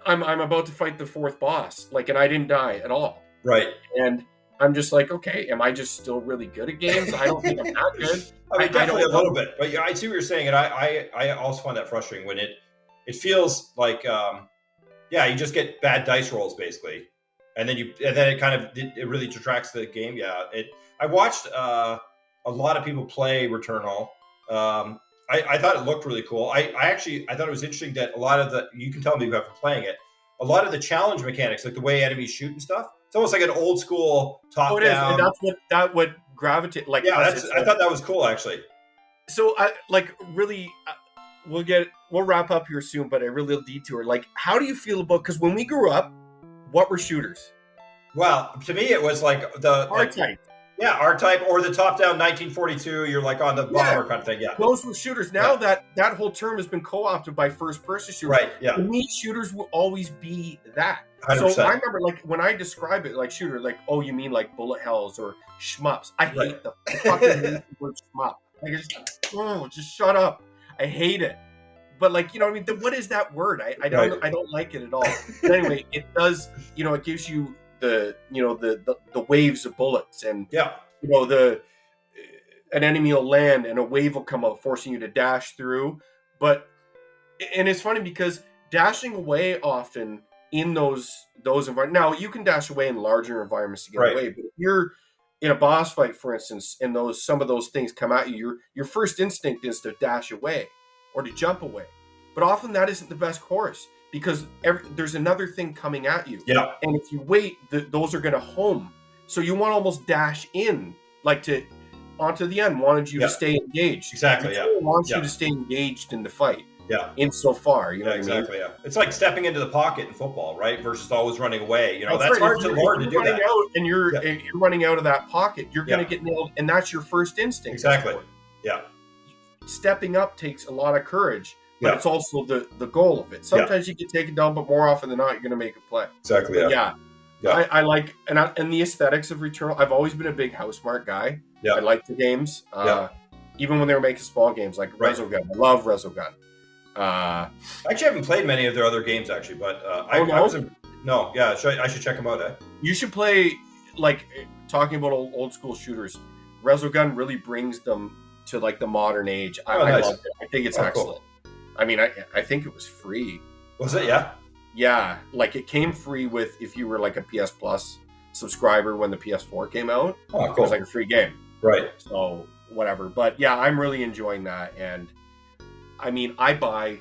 I'm about to fight the fourth boss, and I didn't die at all. Right. And I'm just like, okay, am I just still really good at games? I don't think I'm that good. I mean, definitely a little bit, but I see what you're saying, and I also find that frustrating when it feels like you just get bad dice rolls basically, and then it kind of it really detracts the game. I watched a lot of people play Returnal. I thought it looked really cool. I thought it was interesting that a lot of you can tell me after playing it, a lot of the challenge mechanics, like the way enemies shoot and stuff, it's almost like an old school top down. And that would gravitate like. Yeah, I thought that was cool actually. So we'll wrap up here soon, but a real detour. Like, how do you feel about? Because when we grew up, what were shooters? Well, to me, it was like the R-Type. Yeah, R-Type or the top-down 1942. You're like on the bomber kind of thing. Yeah, those were shooters. Now that whole term has been co-opted by first-person shooters. Right. Yeah. To me, shooters will always be that. 100%. So I remember, like, when I describe it like shooter, like, oh, you mean like bullet hells or shmups? I hate the fucking word shmup. Like, just shut up. I hate it. But like, you know what I mean? What is that word? I don't like it at all. But anyway, it does. It gives you the waves of bullets, and an enemy will land and a wave will come out forcing you to dash through. And it's funny because dashing away often in those environments. Now you can dash away in larger environments to get Right. away, but if you're in a boss fight, for instance, and some of those things come at you, your first instinct is to dash away or to jump away. But often that isn't the best course because there's another thing coming at you. Yeah. And if you wait, those are going to home. So you want to almost dash in, like onto the end. Wanted you to stay engaged. Exactly. The wants you to stay engaged in the fight. Yeah. Insofar, you know what exactly. I mean? Yeah. It's like stepping into the pocket in football, right? Versus always running away. You know, that's right. hard to learn to do that. And you're running out of that pocket, you're going to get nailed, and that's your first instinct. Exactly. Yeah. Stepping up takes a lot of courage, but it's also the goal of it. Sometimes you get taken down, but more often than not, you're going to make a play. Exactly. Yeah. I like and the aesthetics of Returnal. I've always been a big Housemarque guy. Yeah. I like the games. Even when they were making small games like Resogun. I love Resogun. I actually haven't played many of their other games actually, but I wasn't. No, yeah, I should check them out. You should play, like, talking about old school shooters. Resogun really brings them to like the modern age. I love it. I think it's excellent. Cool. I mean, I think it was free. Was it? Yeah. Yeah, like it came free with if you were like a PS Plus subscriber when the PS4 came out. Oh, cool. It was like a free game. Right. So whatever, but yeah, I'm really enjoying that, and I mean, I buy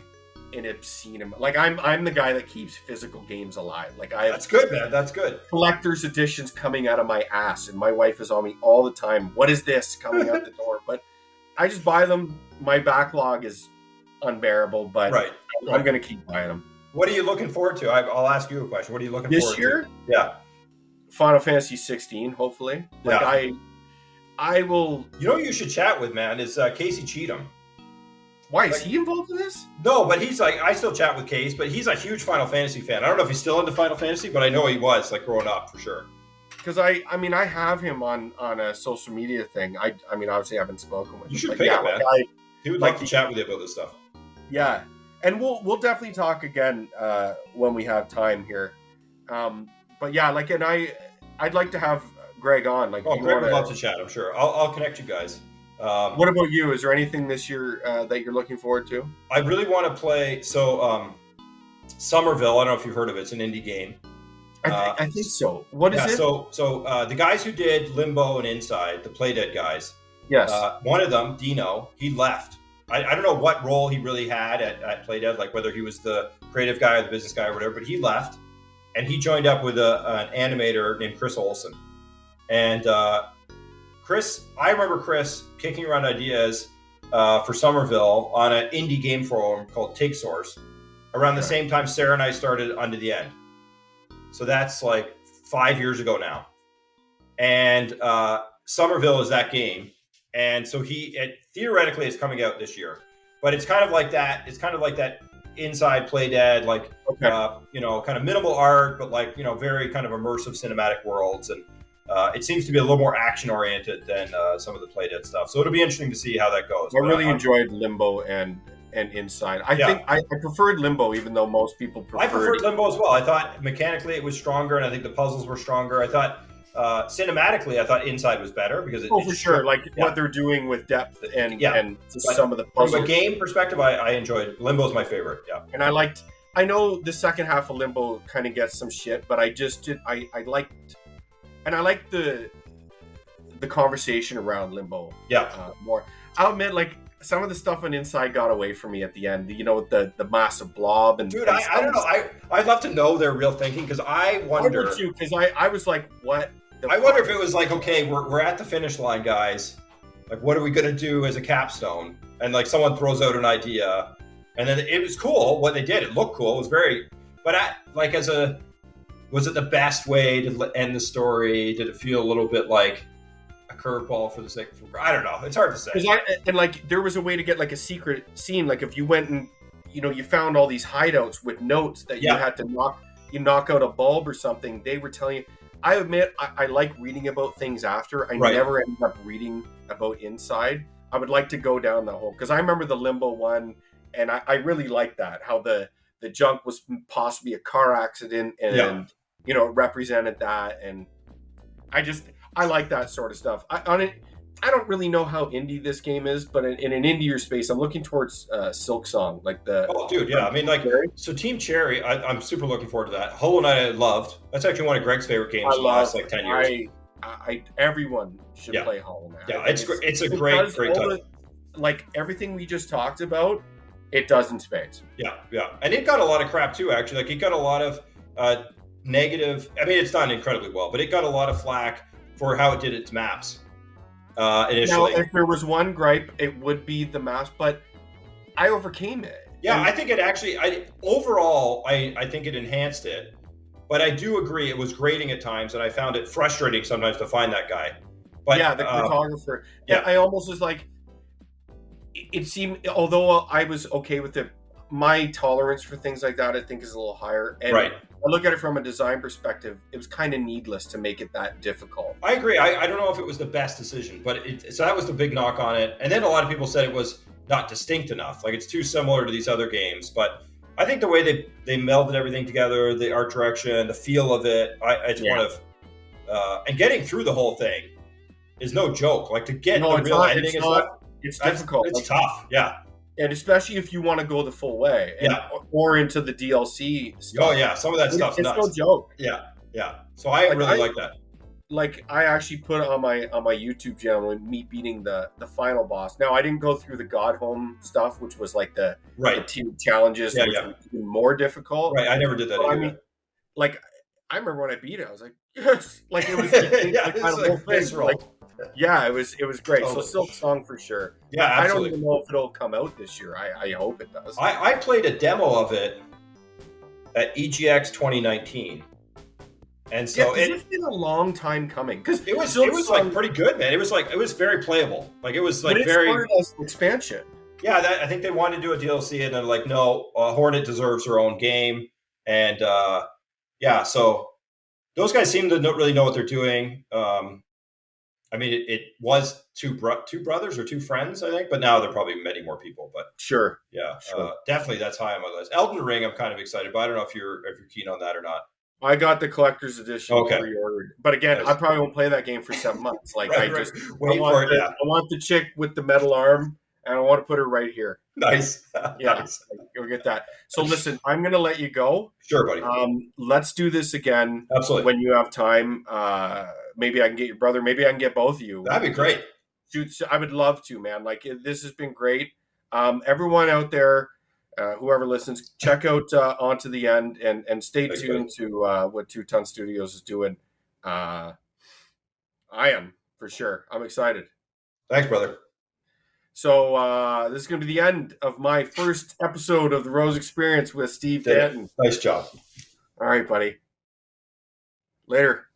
an obscene amount. Like I'm the guy that keeps physical games alive. Like that's good, man. That's good. Collector's editions coming out of my ass, and my wife is on me all the time. What is this coming out the door? But I just buy them. My backlog is unbearable, but I'm going to keep buying them. What are you looking forward to? I'll ask you a question. What are you looking forward to? This year? Yeah. Final Fantasy 16, hopefully. Like I will. You know who you should chat with, man, is Casey Cheatham. Why, is he involved in this? No, but he's like, I still chat with Case, but he's a huge Final Fantasy fan. I don't know if he's still into Final Fantasy, but I know he was, like, growing up, for sure. Because I mean, I have him on a social media thing. I mean, obviously I haven't spoken with him. You should pick it, man. He would like to chat with you about this stuff. Yeah. And we'll definitely talk again when we have time here. But yeah, like, and I'd like to have Greg on. Like, Greg would love to chat, I'm sure. I'll connect you guys. What about you? Is there anything this year that you're looking forward to? I really want to play. So, Somerville. I don't know if you've heard of it. It's an indie game. I think so. What is it? So the guys who did Limbo and Inside, the Playdead guys. Yes. One of them, Dino, he left. I don't know what role he really had at Playdead, like whether he was the creative guy or the business guy or whatever. But he left, and he joined up with an animator named Chris Olsen, and. I remember Chris kicking around ideas for Somerville on an indie game forum called Take Source around the same time Sarah and I started Unto the End. So that's like 5 years ago now. And Somerville is that game. And so it theoretically is coming out this year. But it's kind of like that. It's kind of like that Inside Playdead, like, kind of minimal art, but like, very kind of immersive cinematic worlds. And it seems to be a little more action-oriented than some of the Playdead stuff. So it'll be interesting to see how that goes. I really enjoyed Limbo and Inside. I think I preferred Limbo, even though most people preferred... I preferred Limbo as well. I thought mechanically it was stronger, and I think the puzzles were stronger. I thought cinematically, I thought Inside was better because for sure. Like what they're doing with depth and some of the puzzles. From a game perspective, I enjoyed it. Limbo's my favorite, And I know the second half of Limbo kind of gets some shit, but I liked the conversation around Limbo. More. I'll admit, like, some of the stuff on Inside got away from me at the end. The massive blob and. Dude, I don't know. I'd love to know their real thinking because I wonder. I too, because I was like, what? I wonder if it was like, okay, we're at the finish line, guys. Like, what are we gonna do as a capstone? And like, someone throws out an idea, and then it was cool what they did. It looked cool. It was very, but was it the best way to end the story? Did it feel a little bit like a curveball for the sake of? I don't know. It's hard to say. There was a way to get like a secret scene. Like if you went and you found all these hideouts with notes that you had to knock out a bulb or something. They were telling you. I admit I like reading about things after. I never ended up reading about Inside. I would like to go down the hole because I remember the Limbo one, and I really liked that. How the junk was possibly a car accident and. It represented that, and I like that sort of stuff. I don't really know how indie this game is, but in an indie space, I'm looking towards Silk Song, like the. Oh, dude, yeah. I mean, like, so Team Cherry, I'm super looking forward to that. Hollow Knight, I loved. That's actually one of Greg's favorite games in the last like 10 years. Everyone should play Hollow Knight. Yeah, it's a great title. Like everything we just talked about, it does in spades. Yeah, and it got a lot of crap too. Actually, like it got a lot of negative. I mean, it's done incredibly well, but it got a lot of flack for how it did its maps initially. Now, if there was one gripe, it would be the maps, but I overcame it. Yeah, I think it actually. Overall, I think it enhanced it. But I do agree it was grating at times, and I found it frustrating sometimes to find that guy. But yeah, the cartographer. Yeah, I almost was like, it seemed, although I was okay with it, my tolerance for things like that I think is a little higher. And I look at it from a design perspective, it was kind of needless to make it that difficult. I agree. I don't know if it was the best decision, but so that was the big knock on it. And then a lot of people said it was not distinct enough. Like it's too similar to these other games, but I think the way they melded everything together, the art direction, the feel of it, it's one of, and getting through the whole thing is no joke. Like to get the real ending is it's difficult. It's tough. Yeah. And especially if you want to go the full way or into the DLC stuff. Oh yeah. Some of that stuff's nuts. It's no joke. Yeah. So I really like that. Like I actually put on my YouTube channel me beating the final boss. Now I didn't go through the God Home stuff, which was like the two challenges, which were even more difficult. Right, I never did that either. I mean, like I remember when I beat it, I was like, yes, like it was it was great. Totally. So Silk Song for sure. Yeah, absolutely. I don't even know if it'll come out this year. I hope it does. I played a demo of it at EGX 2019. And so it's been a long time coming because it was like pretty good, man. It was very playable. Like it was like very expansion. Yeah, I think they wanted to do a DLC, and they're like, no, Hornet deserves her own game, and so those guys seem to really know what they're doing. I mean, it was two brothers or two friends, I think, but now there are probably many more people. But sure, definitely that's high on my list. Elden Ring, I'm kind of excited, but I don't know if you're keen on that or not. I got the collector's edition pre-ordered, but again, I probably won't play that game for 7 months. Like I want the chick with the metal arm, and I want to put her right here. Nice, nice. You'll get that. So listen, I'm going to let you go. Sure, buddy. Let's do this again. Absolutely. When you have time. Maybe I can get your brother. Maybe I can get both of you. That'd be great. Dude, I would love to, man. Like this has been great. Everyone out there. Whoever listens, check out On to the End and stay tuned to what 2TONStudios is doing. I am, for sure. I'm excited. Thanks, brother. So this is going to be the end of my first episode of the Rose Experience with Steve Danton. Nice job. All right, buddy. Later.